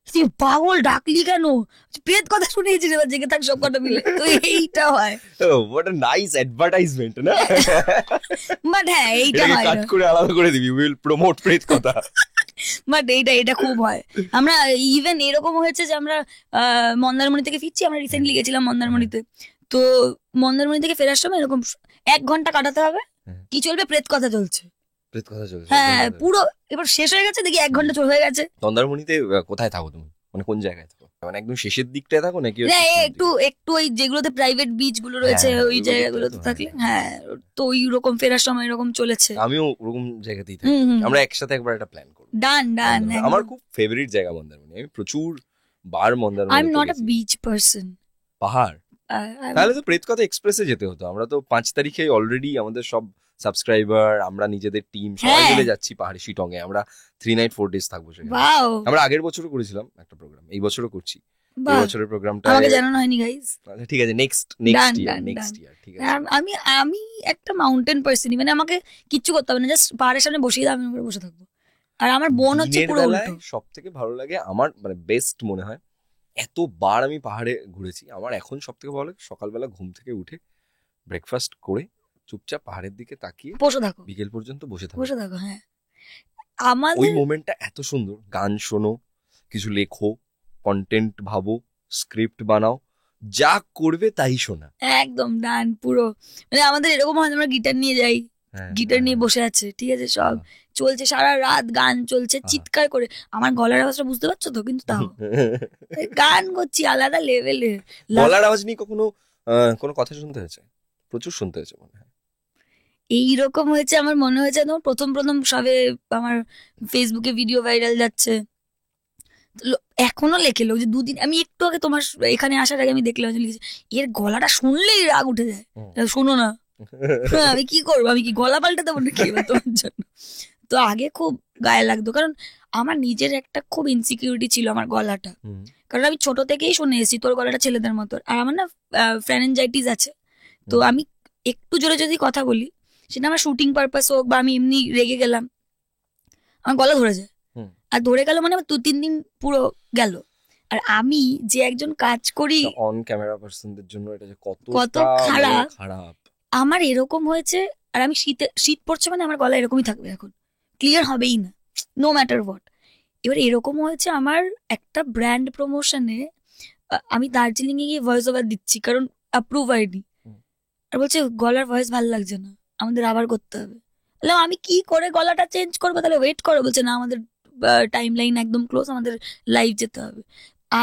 তুই পাগল ডাকলি কেন, প্রেত কথা শুনিয়েছিস, এবার জেগে থাক সব কটা মিলে। তো এইটা হয়। হোয়াট আ নাইস অ্যাডভার্টাইজমেন্ট না? বাট হ্যাঁ, এইটা হয় কাট করে আলাদা করে দিবি, উইল প্রমোট প্রেত কথা। বাট এটা খুব হয়। আমরা ইভেন এরকম হয়েছে যে আমরা মন্দারমণি থেকে ফিরছি, আমরা রিসেন্টলি গেছিলাম মন্দারমণিতে। তো মন্দারমণি থেকে ফেরার সময় এরকম 1 ঘন্টা কাটাতে হবে, কি চলবে, প্রেত কথা চলছে। প্রেত কথা চলছে, হ্যাঁ, পুরো এবার শেষ হয়ে গেছে, দেখি 1 ঘন্টা হয়ে গেছে। মন্দারমণিতে কোথায় থাকো তুমি, মানে কোন জায়গায় থাকো, মানে একদম শেষের দিকটায় থাকো নাকি? একটু ওই যেগুলোতে প্রাইভেট বিচ গুলো রয়েছে ওই জায়গাগুলোতে থাকলে, হ্যাঁ, তো ওই রকম ফেরার সময় এরকম চলেছে। আমিও ওরকম জায়গাতেই থাকি। আমরা একসাথে একবার একটা প্ল্যান করব। ডান। আমার খুব ফেভারিট জায়গা মন্দারমণি, আমি প্রচুর বার Mandarmani. I am not a beach person. পাহাড়, তাহলে তো প্রেত কথা এক্সপ্রেসে যেতে হতো। আমরা তো 5 তারিখে অলরেডি আমাদের সব সাবস্ক্রাইবার, আমরা নিজেদের টিম সবাই মিলে যাচ্ছি পাহাড়ে শিটং এ। আমরা 3 নাইট 4 ডেজ থাকবো সেখানে। আমরা আগের বছরও করেছিলাম একটা প্রোগ্রাম, এই বছরও করছি। এই বছরের প্রোগ্রামটা আমাকে জানানো হয়নি গাইস। ঠিক আছে, নেক্সট ইয়ার ঠিক আছে। আমি একটা মাউন্টেন পারসনই, মানে আমাকে কিচ্ছু করতে হবে না, জাস্ট পাহাড়ের সামনে বসিয়ে দাও, আমি উপরে বসে থাকবো। আর আমার বোন হচ্ছে পুরো উল্টো। সব থেকে ভালো লাগে আমার, মানে বেস্ট মনে হয়, এতবার আমি পাহাড়ে ঘুরেছি, আমার এখন সব থেকে ভালো লাগে সকালবেলা ঘুম থেকে উঠে ব্রেকফাস্ট করে চুপচাপ পাহাড়ের দিকে তাকিয়ে বসে থাকো, বিকেল পর্যন্ত বসে থাকো। হ্যাঁ, ওই মোমেন্টটা এত সুন্দর। গান শোনো, কিছু লেখো, কন্টেন্ট ভাবো, স্ক্রিপ্ট বানাও, যা করবে তাই শোনা। একদম ডান পুরো। মানে আমাদের এরকম হয়, আমরা গিটার নিয়ে যাই, গিটার নিয়ে বসে আছে, ঠিক আছে, সব চলছে, সারা রাত গান চলছে, চিৎকার করে। আমার গলার আওয়াজটা বুঝতে পারছো তো, কিন্তু তাও গান করছি আলাদা লেভেলে। গলার আওয়াজ নিয়ে কখনো কোনো কথা শুনতে হয়েছে? প্রচুর শুনতে হয়েছে মনে হয়। এইরকম হয়েছে, আমার মনে হয়েছে প্রথম সবে আমার ফেসবুকে ভিডিও ভাইরাল যাচ্ছে, এখনো লেখে লোক যে দুদিন, আমি একটু আগে তোমার এখানে আসার আগে আমি দেখলাম যে লিখেছে এর গলাটা শুনলেই রাগ উঠে যায়, শোনো না। আমি কি করবো, আমি কি গলা পাল্টে দেবো নাকি এবার তোমার জন্য? তো আগে খুব গায়ে লাগতো, কারণ আমার নিজের একটা খুব ইনসিকিউরিটি ছিল আমার গলাটা, কারণ আমি ছোট থেকেই শুনে এসেছি তোর গলাটা ছেলেদের মতো, আর আমার না ফ্রেনেঞ্জাইটিস আছে। তো আমি একটু জোরে যদি কথা বলি, সেটা আমার শুটিং পারপাস হোক বা আমি এমনি রেগে গেলাম, আমার গলা ধরে যায়, আর ধরে গেল মানে 2-3 দিন পুরো গেল। আর আমি যে একজন কাজ করি অন ক্যামেরা পার্সনদের জন্য এটা যে কত খারাপ, আমার এরকম হয়েছে। আর আমি শীত পড়ছে মানে আমার গলা এরকমই থাকবে, এখন ক্লিয়ার হবেই না, নো ম্যাটার হোয়াট। এবার এরকম হয়েছে আমার একটা ব্র্যান্ড প্রমোশনে, আমি দার্জিলিং এ গিয়ে ভয়েস ওভার দিচ্ছি, কারণ অ্যাপ্রুভ হয়নি, আর বলছে গলার ভয়েস ভালো লাগছে না, আমাদের আবার করতে হবে। বললাম আমি কি করে গলাটা চেঞ্জ করবো, তাহলে ওয়েট করো। বলছে না, আমাদের টাইম লাইন একদম ক্লোজ, আমাদের লাইভ যেতে হবে।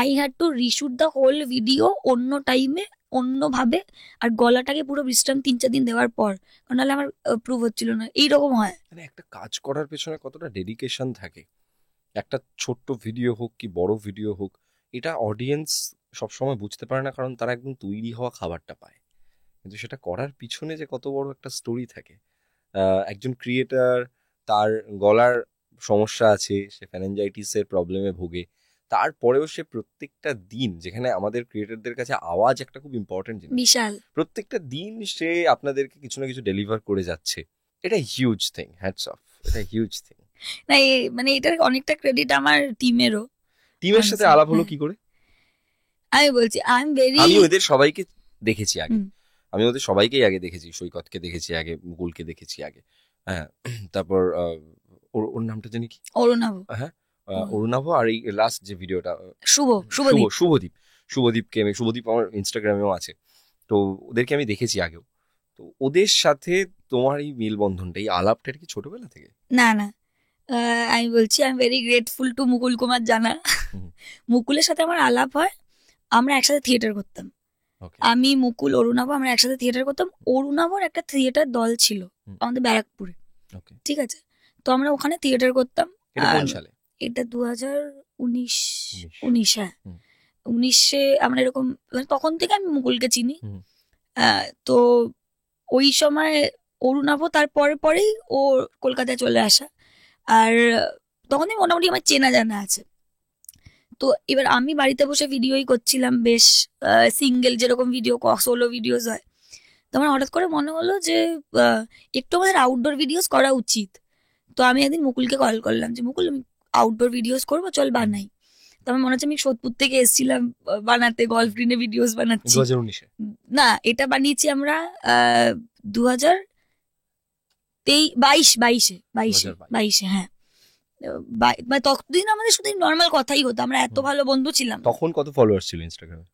I had to reshoot the whole video অন্য টাইমে, অন্যভাবে, আর গলাটাকে পুরো বিশ্রাম 3-4 দিন দেওয়ার পর, কারণ নাহলে আমার প্রুভ হচ্ছিল না। এইরকম হয়, মানে একটা কাজ করার পেছনে কতটা ডেডিকেশন থাকে, একটা ছোট্ট ভিডিও হোক কি বড় ভিডিও হোক, এটা অডিয়েন্স সবসময় বুঝতে পারে না, কারণ তারা একদম তৈরি হওয়া খাবারটা পায়, কিন্তু সেটা করার পিছনে যে কত বড় একটা স্টোরি থাকে। একজন ক্রিয়েটার, তার গলার সমস্যা আছে, সে ফ্যানেঞ্জাইটিসের প্রবলেমে ভোগে, তারপরেও সে প্রত্যেকটা দিন, যেখানে আমাদের ক্রিয়েটারদের কাছে আওয়াজ একটা খুব ইম্পর্টেন্ট জিনিস, বিশাল, প্রত্যেকটা দিন সে আপনাদেরকে কিছু না কিছু ডেলিভার করে যাচ্ছে। এটা হিউজ থিং, হ্যাটস অফ, এটা হিউজ থিং। না মানে এটার অনেকটা ক্রেডিট আমার টিমেরও। টিমের সাথে আলাপ হলো কি করে? আমি বলছি আমি ওদের সবাইকে দেখেছি আগে, আমি ওদের সবাইকেই আগে দেখেছি, সৈকতকে দেখেছি আগে, মুকুলকে দেখেছি আগে, হ্যাঁ, তারপর ওর নামটা জানি কি, অরুণাভ, হ্যাঁ অরুণাভ, আর এই লাস্ট যে ভিডিওটা শুভদীপ আমার ইনস্টাগ্রামেও আছে। তো ওদেরকে আমি দেখেছি আগেও। তো ওদের সাথে তোমার এই মেলবন্ধনটা, এই আলাপটা কি ছোটবেলা থেকে? না না, আমি বলছি I am very grateful to Mukul Kumar Jana. মুকুলের সাথে আমার আলাপ হয়, আমরা একসাথে থিয়েটার করতাম। আমি, মুকুল, অরুণাভ, আমরা একসাথে থিয়েটার করতাম। অরুণাভর একটা থিয়েটার দল ছিল আমাদের ব্যারাকপুরে, ঠিক আছে? তো আমরা ওখানে থিয়েটার করতাম। এটা 2019, হ্যাঁ 19-এ আমরা এরকম, তখন থেকে আমি মুকুলকে চিনি। তো ওই সময় অরুণাভ তারপরে পরেই ও কলকাতায় চলে আসা, আর তখনই মোটামুটি আমার চেনা জানা আছে। তো এবার আমি বাড়িতে বসে ভিডিওই করছিলাম, বেশ সিঙ্গেল যেরকম ভিডিও, সোলো ভিডিওস হয়। তো আমার হঠাৎ করে মনে হলো যে একটু আমাদের আউটডোর ভিডিওস করা উচিত। তো আমি একদিন মুকুলকে কল করলাম যে মুকুল, আমি আউটডোর ভিডিওস করবো, চল বানাই। তো আমার মনে হচ্ছে আমি সোদপুর থেকে এসেছিলাম বানাতে, গলফ গ্রিনে ভিডিওস বানাচ্ছি। 2019 না, এটা বানিয়েছি আমরা 2022-22, হ্যাঁ। ততদিন আমাদের শুধু নর্মাল কথাই হতো, আমরা এত ভালো বন্ধু ছিলাম। তখন কত ফলোয়ার্স ছিল ইনস্টাগ্রামে?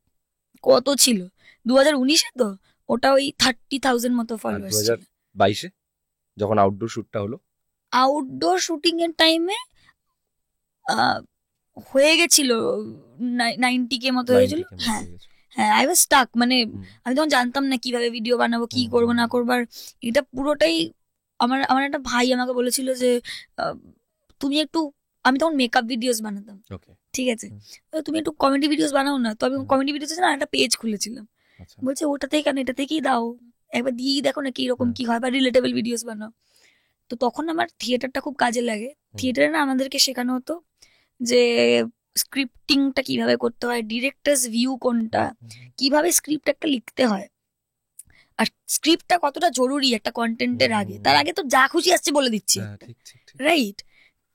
কত ছিল 2019-এ? তো ওটা ওই 30,000 মতো ফলোয়ার্স ছিল। 2022-এ যখন আউটডোর শুটটা হলো, আউটডোর শুটিং এর টাইমে হয়ে গেছিল 90K মতো হয়েছিল। হ্যাঁ হ্যাঁ, আই ওয়াজ স্টাক, মানে আমি তখন জানতাম না কিভাবে ভিডিও বানাবো, কি করবো না করবো। আর এটা পুরোটাই আমার একটা ভাই আমাকে বলেছিল যে তুমি একটু, আমি তখন মেকআপ ভিডিওস বানাতাম, ঠিক আছে, তুমি একটু কমেডি ভিডিওস বানাও না। তো আমি কমেডি ভিডিওস না একটা পেজ খুলেছিলাম, বলছে ওটাতেই কেন, এটা থেকেই দাও, একবার দিয়েই দেখো না কিরকম কি হয়, বা রিলেটেবল ভিডিওস বানাও। তো তখন আমার থিয়েটারটা খুব কাজে লাগে। থিয়েটারে না আমাদেরকে শেখানো হতো যে স্ক্রিপ্টিংটা কিভাবে করতে হয়, ডিরেক্টরস ভিউ কোনটা, কিভাবে স্ক্রিপ্ট একটা লিখতে হয়, আর স্ক্রিপ্টটা কতটা জরুরি একটা কন্টেন্টের আগে। তার আগে তো যা খুশি আসছে বলে দিচ্ছি, রাইট?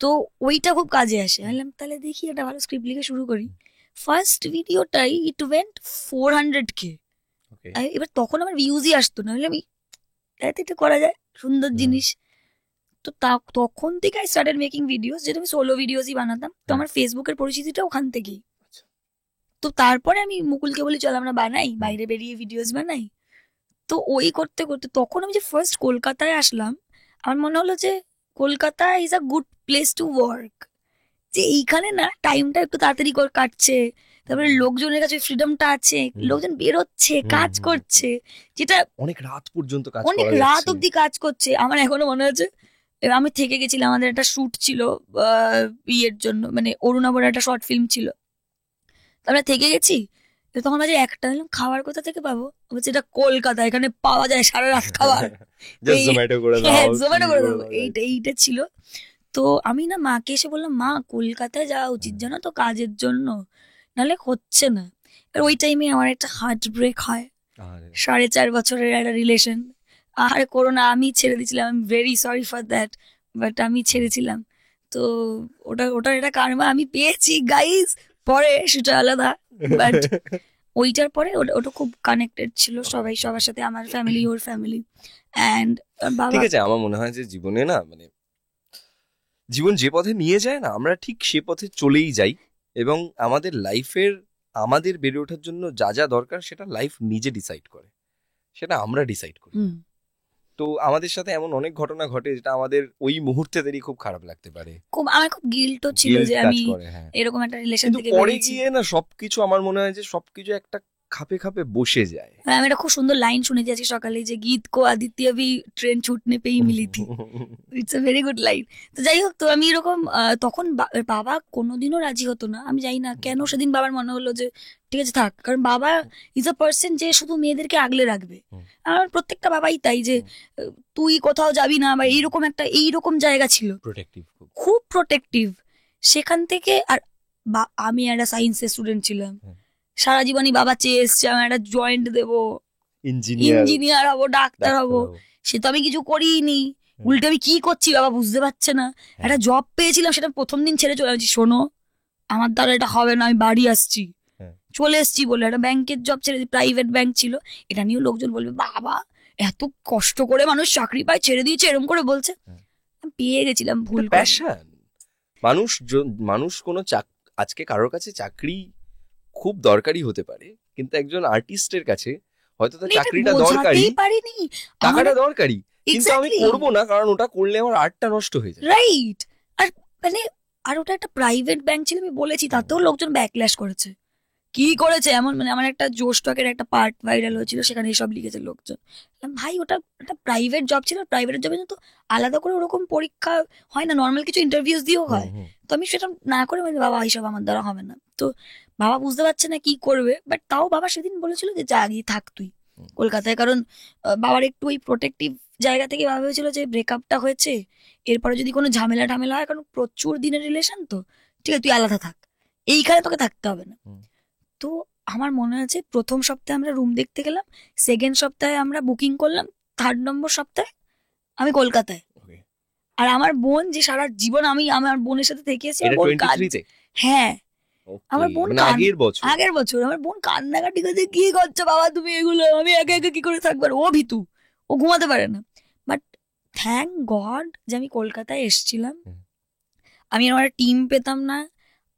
তো ওইটা খুব কাজে আসে। বললাম তাহলে দেখি একটা ভালো স্ক্রিপ্ট লিখে শুরু করি। ফার্স্ট ভিডিওটাই ইট ওয়েন্ট 400K। এবার তখন আমার ভিউজই আসতো না, বললাম তাইতে এটা করা যায়, সুন্দর জিনিস। তো তখন থেকে আই স্টার্টেড মেকিং ভিডিওস, যেটা আমি সোলো ভিডিওসই বানাতাম। তো আমার ফেসবুকের পরিচিতিটা ওখান থেকেই। তো তারপরে আমি মুকুলকে বলি চল আমরা বানাই, বাইরে বেরিয়ে ভিডিওস বানাই। তো ওই করতে করতে তখন আমি যে ফার্স্ট কলকাতায় আসলাম, আমার মনে হলো যে Kolkata is a good place to work, যে এইখানে না টাইমটা একটু তাড়াতাড়ি কাটছে, তারপরে লোকজনের কাছে ফ্রিডমটা আছে, লোকজন বেরোচ্ছে, কাজ করছে, যেটা অনেক রাত পর্যন্ত কাজ, অনেক রাত অব্দি কাজ করছে। আমার এখনো মনে হচ্ছে এবার আমি থেকে গেছিলাম, আমাদের একটা শুট ছিল ইয়ের জন্য, মানে অরুণাবর একটা শর্ট ফিল্ম ছিল, তো আমরা থেকে গেছি। তো তখন বাজে একটা, বললাম খাবার কোথা থেকে পাবো? বলছে এটা কলকাতা, এখানে পাওয়া যায় সারা রাত খাবার। জাস্ট জোম্যাটো করে দাও, হ্যাঁ জোম্যাটো করে দেবো, দাও। এইটা ছিল। তো আমি না মাকে এসে বললাম, মা কলকাতায় যাওয়া উচিত জানো তো কাজের জন্য, নাহলে হচ্ছে না। আর ওই টাইমে আমার একটা হার্ট ব্রেক হয়, আরে, 4.5 বছরের একটা রিলেশন। আর করোনা, আমি ছেড়ে দিয়েছিলাম, I am very sorry for that, but আমি ছেড়েছিলাম। তো ওটার একটা কারণ আমি পেয়েছি গাইজ, পরে সেটা আলাদা, বাট ওইটার পরে ওটা খুব কানেক্টেড ছিল সবাই সবার সাথে, আমার ফ্যামিলি ওর ফ্যামিলি অ্যান্ড বাবা। ঠিক আছে, আমার মনে হয় যে জীবনে না, মানে জীবন যে পথে নিয়ে যায় না, আমরা ঠিক সে পথে চলেই যাই, এবং আমাদের লাইফের, আমাদের বেড়ে ওঠার জন্য যা যা দরকার সেটা লাইফ নিজে ডিসাইড করে, সেটা আমরা ডিসাইড করি। হুম, তো আমাদের সাথে এমন অনেক ঘটনা ঘটে যেটা আমাদের ওই মুহূর্তে দেরি খুব খারাপ লাগতে পারে, আমার খুব গিল্টও ছিল Guilt যে কাজ আমি করে, হ্যাঁ। এরকম একটা রিলেশন কিন্তু থেকে পরে বেরিয়েছি। গিয়ে না সবকিছু, আমার মনে হয় যে সবকিছু একটা খাপে খাপে বসে যায়। আমি একটা খুব সুন্দর লাইন শুনেছি আজকে সকালে, যে গীত কো আদিত্য ভি ট্রেন ছুটনে পেই মিলি থি। It's a very good line. তো যাই হোক, তো আমি এরকম তখন বাবা কোনোদিনও রাজি হতো না, আমি জানি না কেন সেদিন বাবার মনে হলো যে ঠিক আছে থাক, কারণ বাবা ইজ আ পার্সন যে শুধু মেয়েদেরকে আগলে রাখবে। আমার প্রত্যেকটা বাবাই তাই, যে তুই কোথাও যাবি না, বা এইরকম জায়গা ছিল, প্রোটেক্টিভ খুব প্রোটেক্টিভ। সেখান থেকে আর আমি একটা সায়েন্সের স্টুডেন্ট ছিলাম, সারা জীবনই বাবা চেয়ে এসছে আমি একটা জয়েন্ট দেবো, ইঞ্জিনিয়ার হবো, ডাক্তার হবো, সে তো আমি কিছু করিনি। উল্টে আমি কি করছি বাবা বুঝতে পারছে না। একটা জব পেয়েছিলাম, সেটা প্রথম দিন ছেড়ে চলে যাচ্ছি, শোনো আমার দ্বারা এটা হবে না, আমি বাড়ি আসছি, চলে এসছি বলে। একটা ব্যাংকের জব ছেড়ে, প্রাইভেট ব্যাংক ছিল, এটা নিয়েও লোকজন বলবে বাবা এত কষ্ট করে মানুষ চাকরি পায় ছেড়ে দিয়েছে, এরকম করে বলছে। আমি পেয়ে গেছিলাম ভুল করে। প্যাশন। মানুষ কোনো আজকে কারোর কাছে চাকরি খুব দরকারি হতে পারে, কিন্তু একজন আর্টিস্টের কাছে হয়তো তার চাকরিটা দরকারি, পারিনি, টাকাটা দরকারি, কিন্তু আমি করবো না কারণ ওটা করলে আমার আর্টটা নষ্ট হয়ে যায়। রাইট। আর মানে আর ওটা একটা প্রাইভেট ব্যাংক ছিল, আমি বলেছি, তাতেও লোকজন ব্যাকল্যাশ করেছে। কি করেছে এমন, মানে আমার একটা জোস্টকের একটা পার্ট ভাইরাল হয়েছিল, সেখানে এসব লিখেছে লোকজন। ভাই ওটা একটা প্রাইভেট জব ছিল, প্রাইভেট জবের জন্য তো আলাদা করে ওরকম পরীক্ষা হয় না, নর্মাল কিছু ইন্টারভিউস দিয়েও হয়। তো আমি সেটা না করে বলি বাবা এইসব আমার দ্বারা হবে না। তো বাবা বুঝতে পারছে না কি করবে, বাট তাও বাবা সেদিন বলেছিল যে যা গিয়ে থাক তুই কলকাতায়, কারণ বাবার একটু ওই প্রোটেক্টিভ জায়গা থেকে বাবা হয়েছিল যে ব্রেকআপটা হয়েছে, এরপরে যদি কোনো ঝামেলা হয়, কারণ প্রচুর দিনের রিলেশন, তো ঠিক আছে তুই আলাদা থাক, এইখানে তোকে থাকতে হবে না। তো আমার মনে আছে প্রথম সপ্তাহে আমরা রুম দেখতে গেলাম, সেকেন্ড সপ্তাহে আমরা বুকিং করলাম, 3rd নম্বর সপ্তাহে আমি কলকাতায়। আর আমার বোন, যে সারা জীবন আমি আমার বোনের সাথে থেকে এসেছি, হ্যাঁ আমার বোন আগের বছর আমার বোন কান্নাকাটি করছে, কি করছো বাবা তুমি এগুলো, আমি একা একা কি করে থাকবো, ও ভীতু, ও ঘুমাতে পারে না। বাট থ্যাংক গড যে আমি কলকাতায় এসেছিলাম, আমি আমার টিম পেতাম না,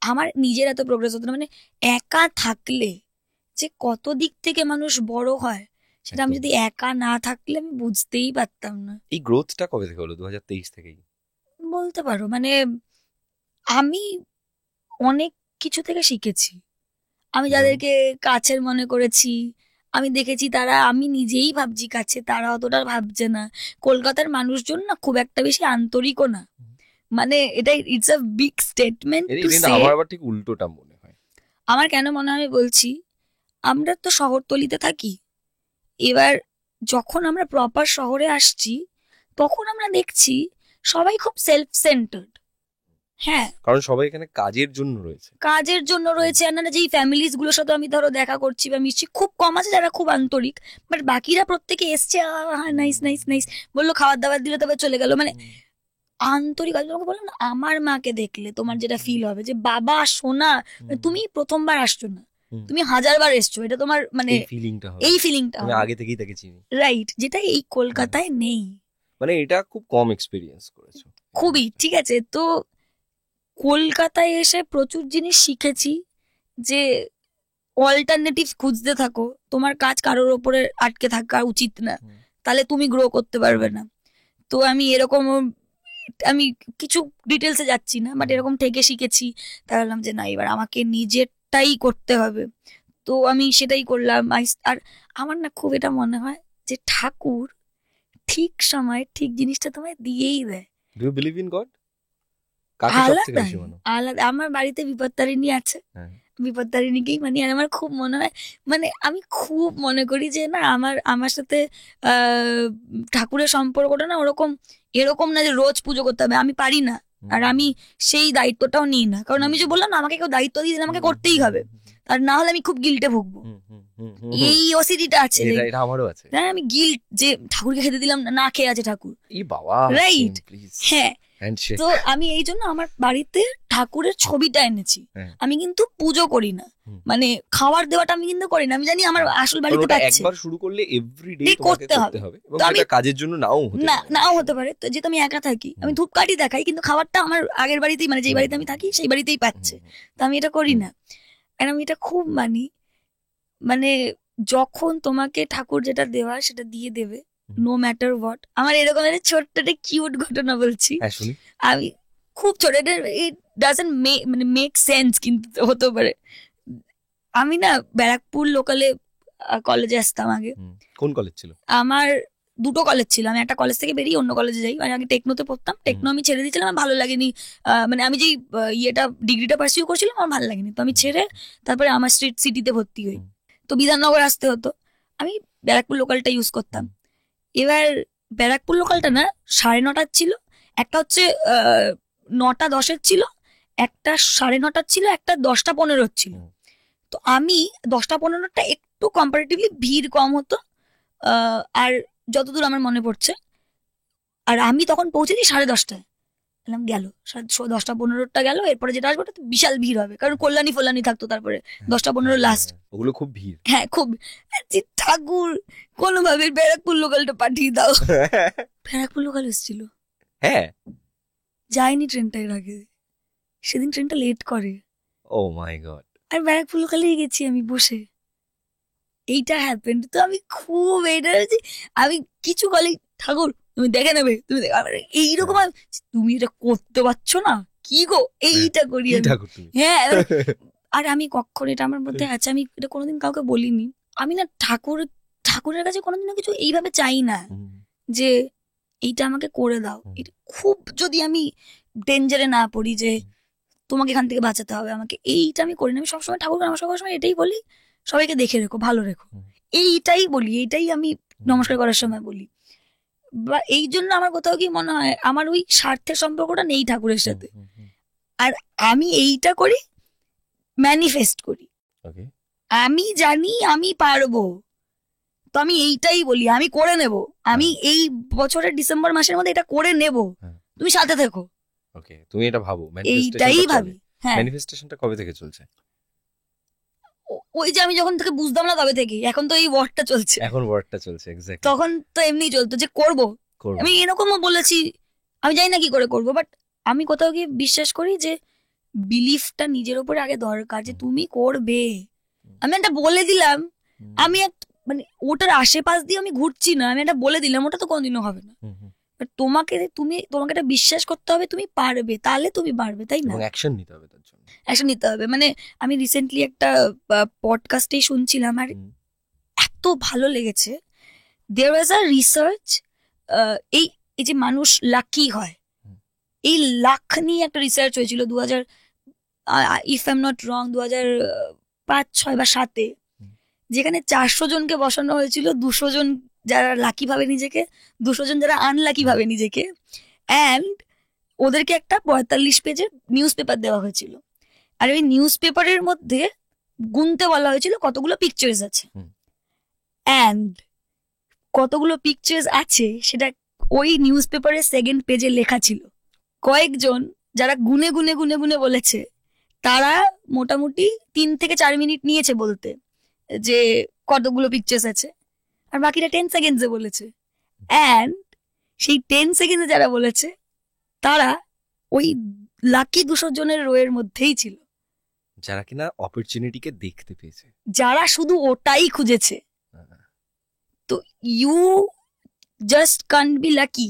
আমার নিজের এত প্রোগ্রেস হতো না। মানে একা থাকলে যে কত দিক থেকে মানুষ বড় হয়, সেটা আমি যদি একা না থাকলে আমি বুঝতেই পারতাম না। এই গ্রোথটা কবে থেকে হলো? 2023 থেকেই বলতে পারো। মানে আমি অনেক কিছু থেকে শিখেছি, আমি যাদেরকে কাছের মনে করেছি, আমি দেখেছি তারা, আমি নিজেই ভাবছি কাছে, তারা অতটা ভাবছে না। কলকাতার মানুষজন না খুব একটা বেশি আন্তরিকও না, মানে এটা it's a big statement to say. আমার আবার ঠিক উল্টোটা মনে হয়। আমার কেন মনে হয় আমি বলছি, আমরা তো শহরতলিতে থাকি, এবার যখন আমরা প্রপার শহরে আসছি তখন আমরা দেখছি সবাই খুব সেলফ সেন্টার্ড। হ্যাঁ, কারণ সবাই এখানে কাজের জন্য রয়েছে। আর না যেই ফ্যামিলিজ গুলোর সাথে আমি ধরো দেখা করছি বা মিশছি, খুব কম আছে যারা খুব আন্তরিক, বাট বাকিরা প্রত্যেকে এসছে, নাইস নাইস নাইস বললো, খাবার দাবার দিলে তবে চলে গেল। মানে আন্তরিক। তোমাকে বললাম না, আমার মাকে দেখলে তোমার যেটা ফিল হবে যে বাবা সোনা, তুমি প্রথমবার আসছো না, তুমি 1000 বার এসছো, এটা তোমার মানে এই ফিলিংটা আগে থেকেই তাকে চিনি, রাইট, যেটা এই কলকাতায় নেই। মানে এটা খুব কম এক্সপেরিয়েন্স করেছো। খুবই ঠিক আছে। তো কলকাতায় এসে প্রচুর জিনিস শিখেছি, যে অল্টারনেটিভ খুঁজতে থাকো, তোমার কাজ কারোর ওপরে আটকে থাকা উচিত না, তাহলে তুমি গ্রো করতে পারবে না। তো আমি এরকম, আমি কিছু ডিটেলসে যাচ্ছি না, বাট এরকম থেকে শিখেছি। তাই বললাম যে না, এবার আমাকে নিজেরটাই করতে হবে, তো আমি সেটাই করলাম। আর আমার না খুব এটা মনে হয় যে ঠাকুর ঠিক সময় ঠিক জিনিসটা তোমায় দিয়েই দেয়। Do you believe in God? কাকে সবথেকে আলাদা বেশি মানো? আলাদা আমার বাড়িতে বিপত্তারিণী আছে, হ্যাঁ। বিপত্তারিণীকেই মানি। আর আমার খুব মনে হয়, মানে আমি খুব মনে করি যে না, আমার আমার সাথে ঠাকুরের সম্পর্কটা না ওরকম এরকম না যে রোজ পুজো করতে হবে, আমি পারি না। আর আমি সেই দায়িত্বটাও নিই না, কারণ আমি যে বললাম না, আমাকে কেউ দায়িত্ব দিয়ে দিলে আমাকে করতেই হবে, আর না হলে আমি খুব গিল্টে ভুগবো। এই ওসিডিটা আছে যে, এটা আমারও আছে। না আমি গিল্ট যে ঠাকুরকে খেতে দিলাম না, না খেয়ে আছে ঠাকুর, ই বাবা, রাইট? প্লিজ হ্যাঁ, হ্যান্ডশেক। তো আমি এই জন্য আমার বাড়িতে ঠাকুরের ছবিটা এনেছি। হ্যাঁ। আমি কিন্তু পুজো করি না, মানে খাবার দেওয়াটা আমি কিন্তু করি না। আমি জানি আমার আসল বাড়িতে ওটা পাচ্ছে, একবার শুরু করলে এভরিডে এই তোমাকে করতে করতে হবে, এবং তো আমি- সেটা কাজের জন্য নাও হতে না পারে। নাও হতে পারে। তো যেহেতু আমি একা থাকি, আমি ধূপকাঠি দেখাই, কিন্তু খাবারটা আমার আগের বাড়িতেই, মানে যেই বাড়িতে আমি থাকি সেই বাড়িতেই পাচ্ছে। তো আমি এটা করি না। আর আমি এটা খুব মানি, মানে যখন তোমাকে ঠাকুর যেটা দেওয়া সেটা দিয়ে দেবে, নো ম্যাটার হোয়াট। আমার এরকম একটা ছোট্ট একটা কিউট ঘটনা বলছি। হ্যাঁ, শুনি। আমি খুব ছোট, এটা ইট ডাজন্ট মানে মেক সেন্স, কিন্তু হতে পারে। আমি না ব্যারাকপুর লোকালে কলেজে আসতাম আগে। কোন কলেজ ছিল? আমার দুটো কলেজ ছিল, আমি একটা কলেজ থেকে বেরিয়ে অন্য কলেজে যাই। মানে আগে টেকনোতে পড়তাম, টেকনো আমি ছেড়ে দিয়েছিলাম, আমার ভালো লাগেনি। মানে আমি যেই ইয়েটা ডিগ্রিটা পার্সিউ করছিলাম আমার ভালো লাগেনি, তো আমি ছেড়ে তারপরে আমার স্ট্রিট সিটিতে ভর্তি হই। তো বিধাননগর আসতে হতো, আমি ব্যারাকপুর লোকালটা ইউজ করতাম। এবার ব্যারাকপুর লোকালটা না 9:30 ছিল, একটা হচ্ছে 9:10 ছিল, একটা 9:30 ছিল, একটা 10:15 ছিল। তো আমি 10:15টা একটু কম্পারেটিভলি ভিড় কম হতো, আর যতদূর আমার মনে পড়ছে। আর আমি তখন পৌঁছেছি 10:30টায়, বললাম গেল 10:15টা গেল, এরপরে যেটা আসবে ওটা তো বিশাল ভিড় হবে, কারণ কল্যাণী ফল্যাণী থাকতো তারপরে 10:15 লাস্ট। ওগুলো খুব ভিড়। হ্যাঁ খুব। যে ঠাকুর কোনোভাবে ব্যারাকপুর লোকালটা পাঠিয়ে দাও। ব্যারাকপুর লোকাল এসেছিল, হ্যাঁ, যায়নি ট্রেনটা এর আগে, সেদিন ট্রেনটা লেট করে, ও মাই গড। আর ব্যারাকপুর লোকালেই গেছি আমি বসে। এইটা হ্যাপেন্ড। তো আমি খুব এইটা, আমি কিছু বলি ঠাকুর তুমি দেখে নেবে, তুমি এইরকম, তুমি এটা করতে পারছো না কি গো, এইটা করি আমি। হ্যাঁ, আর আমি কখন, এটা আমার মধ্যে আছে, আমি এটা কোনোদিন কাউকে বলিনি। আমি না ঠাকুরের কাছে কোনোদিনও কিছু এইভাবে চাই না যে এইটা আমাকে করে দাও। এটা খুব, যদি আমি ডেঞ্জারে না পড়ি যে তোমাকে এখান থেকে বাঁচাতে হবে আমাকে, এইটা আমি করি না। আমি সবসময় ঠাকুরকে নমস্কার করার সময় এটাই বলি, সবাইকে দেখে রেখো, ভালো রেখো, এইটাই বলি, এইটাই আমি নমস্কার করার সময় বলি। বা এই জন্য আমার কোথাও কি মনে হয় আমার ওই স্বার্থের সম্পর্কটা নেই ঠাকুরের সাথে। আর আমি এইটা করি, ম্যানিফেস্ট করি, আমি জানি আমি পারবো, তো আমি এইটাই বলি আমি করে নেব, আমি এই বছরের ডিসেম্বর মাসের মধ্যে এটা করে নেব, তুমি সাথে থেকো। ওকে, তুমি এটা ভাবো, এইটাই ভাবি। হ্যাঁ, ম্যানিফেস্টেশনটা কবে থেকে চলছে? ওই যে আমি যখন থেকে বুঝতাম না তবে থেকেই, এখন তো এই ওয়ার্ডটা চলছে, এখন ওয়ার্ডটা চলছে, এক্স্যাক্টলি। তখন তো এমনি চলতো যে করব। আমি এরকমও বলেছি, আমি জানি না কি করে করব, বাট আমি কোথাও গিয়ে বিশ্বাস করি যে বিলিফটা নিজের উপরে আগে দরকার, যে তুমি করবে। আমি একটা বলে দিলাম, আমি মানে ওটার আশেপাশ দিয়ে আমি ঘুরছি না, আমি একটা বলে দিলাম, ওটা তো কোনোদিনও হবে না। তোমাকে এটা বিশ্বাস করতে হবে, তুমি পারবে, তাহলে তুমি পারবে, তাই না? অ্যাকশন নিতে হবে, তার জন্য অ্যাকশন নিতে হবে। মানে আমি রিসেন্টলি একটা পডকাস্টেই শুনছিলাম, আর এত ভালো লেগেছে। দেয়ার ওয়াজ আ রিসার্চ, এই যে মানুষ লাকি হয়, এই লাখ নিয়ে একটা রিসার্চ হয়েছিল 2000, if I am not wrong, 2005, 6 বা 7-এ, যেখানে 400 জনকে বসানো হয়েছিল, 200 জন যারা লাকি ভাবে নিজেকে, 200 জন যারা আনলাকি ভাবে নিজেকে, অ্যান্ড ওদেরকে একটা 45 পেজের নিউজ পেপার দেওয়া হয়েছিল। আর ওই নিউজ পেপারের মধ্যে গুনতে বলা হয়েছিল কতগুলো পিকচার্স আছে, অ্যান্ড কতগুলো পিকচার্স আছে সেটা ওই নিউজ পেপারের সেকেন্ড পেজে লেখা ছিল। কয়েকজন যারা গুনে গুনে গুনে গুনে বলেছে, তারা মোটামুটি 3 থেকে 4 মিনিট নিয়েছে বলতে যে কতগুলো পিকচার্স আছে, আর বাকিরা 10 সেকেন্ডসে বলেছে। অ্যান্ড সেই 10 সেকেন্ডে যারা বলেছে তারা ওই লাকি 200 জনের রোয়ের মধ্যেই ছিল, যারা কিনা অপরচুনিটিকে দেখতে পেয়েছে, যারা শুধু ওটাই খুঁজেছে। তো you just can't be lucky,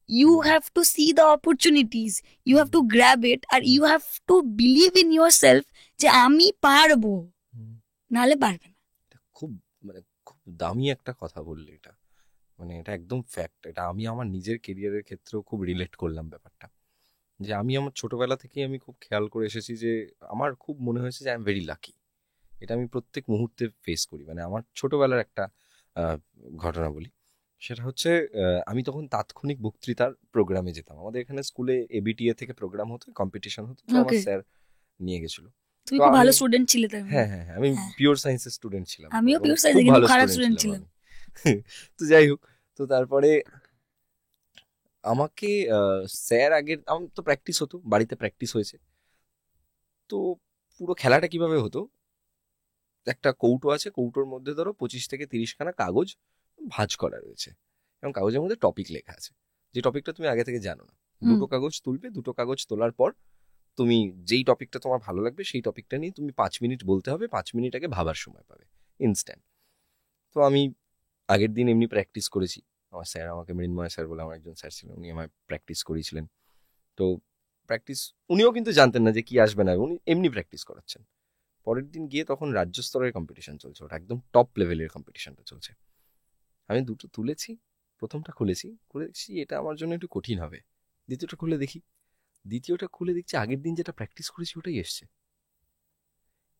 you have to see the opportunities, you have to grab it, আর you have to believe in yourself যে আমি পারবো, নাহলে পারবে না। খুব, মানে খুব দামি একটা কথা বললে এটা। মানে এটা একদম ফ্যাক্ট। এটা আমি আমার নিজের কেরিয়ারের ক্ষেত্রেও খুব রিলেট করলাম ব্যাপারটা, যে আমি আমার ছোটবেলা থেকেই আমি খুব খেয়াল করে এসেছি যে আমার খুব মনে হয়েছে যে আই এম ভেরি লাকি। এটা আমি প্রত্যেক মুহূর্তে ফেস করি। মানে আমার ছোটবেলার একটা আহ, ঘটনা বলি। সেটা হচ্ছে আমি তখন তাৎক্ষণিক বক্তৃতার প্রোগ্রামে যেতাম। আমাদের এখানে স্কুলে এবিটিএ থেকে প্রোগ্রাম হতো, কম্পিটিশন হতো, তো আমার ওকে, স্যার নিয়ে গেছিল। তুমি তো খুব আমি ভালো স্টুডেন্ট ছিলে তার মানে। হ্যাঁ হ্যাঁ হ্যাঁ, আমি হ্যাঁ, পিওর সায়েন্সের স্টুডেন্ট ছিলাম, আমিও এবং পিওর খুব সায়েন্স, কিন্তু ভালো খারাপ স্টুডেন্ট স্টুডেন্ট ছিলাম ছিলাম। আমি। তো যাই হোক, তো তারপরে আমাকে স্যার আগের আমার তো প্র্যাকটিস হতো, বাড়িতে প্র্যাকটিস হয়েছে। তো পুরো খেলাটা কিভাবে হতো, একটা কৌটো আছে, কৌটোর মধ্যে ধরো 25 থেকে 30 খানা কাগজ ভাঁজ করা রয়েছে, এবং কাগজের মধ্যে টপিক লেখা আছে, যে টপিকটা তুমি আগে থেকে জানো না। হুম। দুটো কাগজ তুলবে, দুটো কাগজ তোলার পর তুমি যেই টপিকটা তোমার ভালো লাগবে সেই টপিকটা নিয়ে তুমি 5 মিনিট বলতে হবে, 5 মিনিট আগে ভাবার সময় পাবে, ইনস্ট্যান্ট। তো আমি আগের দিন এমনি প্র্যাকটিস করেছি। আমার স্যার আমাকে, মৃন্ময় স্যার বলে আমার একজন স্যার ছিলেন, উনি আমায় প্র্যাকটিস করিয়েছিলেন। তো প্র্যাকটিস, উনিও কিন্তু জানতেন না যে কি আসবে না, উনি এমনি প্র্যাকটিস করাচ্ছেন। পরের দিন গিয়ে তখন রাজ্য স্তরের কম্পিটিশন চলছে, ওটা একদম টপ লেভেলের কম্পিটিশনটা চলছে। আমি দুটো তুলেছি, প্রথমটা খুলেছি, খুলে দেখছি এটা আমার জন্য একটু কঠিন হবে। দ্বিতীয়টা খুলে দেখি, দ্বিতীয়টা খুলে দেখছি আগের দিন যেটা প্র্যাকটিস করেছি ওটাই এসছে।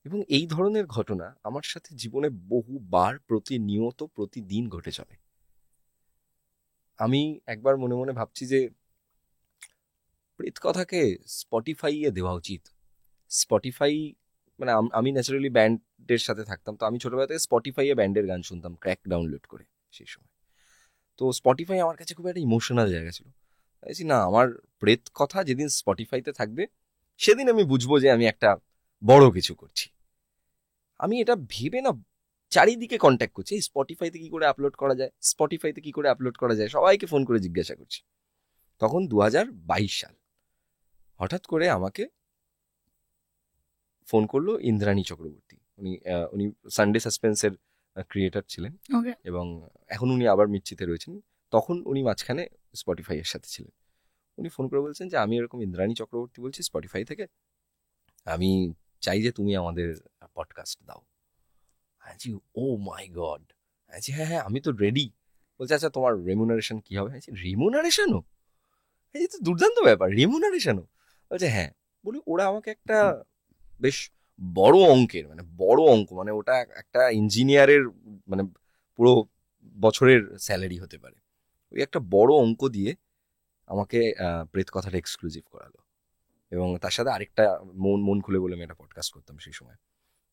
এবং এই ধরনের ঘটনা আমার সাথে জীবনে বহুবার, প্রতিনিয়ত, প্রতিদিন ঘটে চলে। আমি একবার মনে মনে ভাবছি যে প্রেত কথাকে স্পটিফাইয়ে দেওয়া উচিত। স্পটিফাই, মানে আমি ন্যাচারালি ব্যান্ডের সাথে থাকতাম, তো আমি ছোটবেলা থেকে স্পটিফাইয়ে ব্যান্ডের গান শুনতাম, ক্র্যাক ডাউনলোড করে সেই সময়। তো স্পটিফাই আমার কাছে খুব একটা ইমোশনাল জায়গা ছিল। বলছি না, আমার প্রেত কথা যেদিন স্পটিফাইতে থাকবে সেদিন আমি বুঝবো যে আমি একটা বড় কিছু করছি। আমি এটা ভেবে না চারিদিকে কন্ট্যাক্ট করছি, এই স্পটিফাইতে কি করে আপলোড করা যায়, স্পটিফাইতে কি করে আপলোড করা যায়, সবাইকে ফোন করে জিজ্ঞাসা করছি। তখন 2022 সাল। হঠাৎ করে আমাকে ফোন করলো ইন্দ্রাণী চক্রবর্তী। উনি সানডে সাসপেন্সের ক্রিয়েটার ছিলেন, ওকে, এবং এখন উনি আবার মির্চিতে রয়েছেন। তখন উনি মাঝখানে স্পটিফাই এর সাথে ছিলেন। উনি ফোন করে বলছেন যে আমি এরকম ইন্দ্রাণী চক্রবর্তী বলছি স্পটিফাই থেকে, আমি চাই যে তুমি আমাদের পডকাস্ট দাও। আছি, ও মাই গড। আছি, হ্যাঁ হ্যাঁ আমি তো রেডি। বলছে আচ্ছা তোমার রেমুনারেশন কি হবে? রেমুনারেশনও? এই তো দুর্দান্ত ব্যাপার, রেমুনারেশনও। বলছে হ্যাঁ। বলি ওরা আমাকে একটা বেশ বড় অঙ্কের, মানে বড় অঙ্ক, মানে ওটা একটা ইঞ্জিনিয়ারের মানে পুরো বছরের স্যালারি হতে পারে, ওই একটা বড় অঙ্ক দিয়ে আমাকে প্রেত কথাটা এক্সক্লুসিভ করালো। এবং তার সাথে আরেকটা, মন মন খুলে বলে আমি একটা পডকাস্ট করতাম সেই সময়।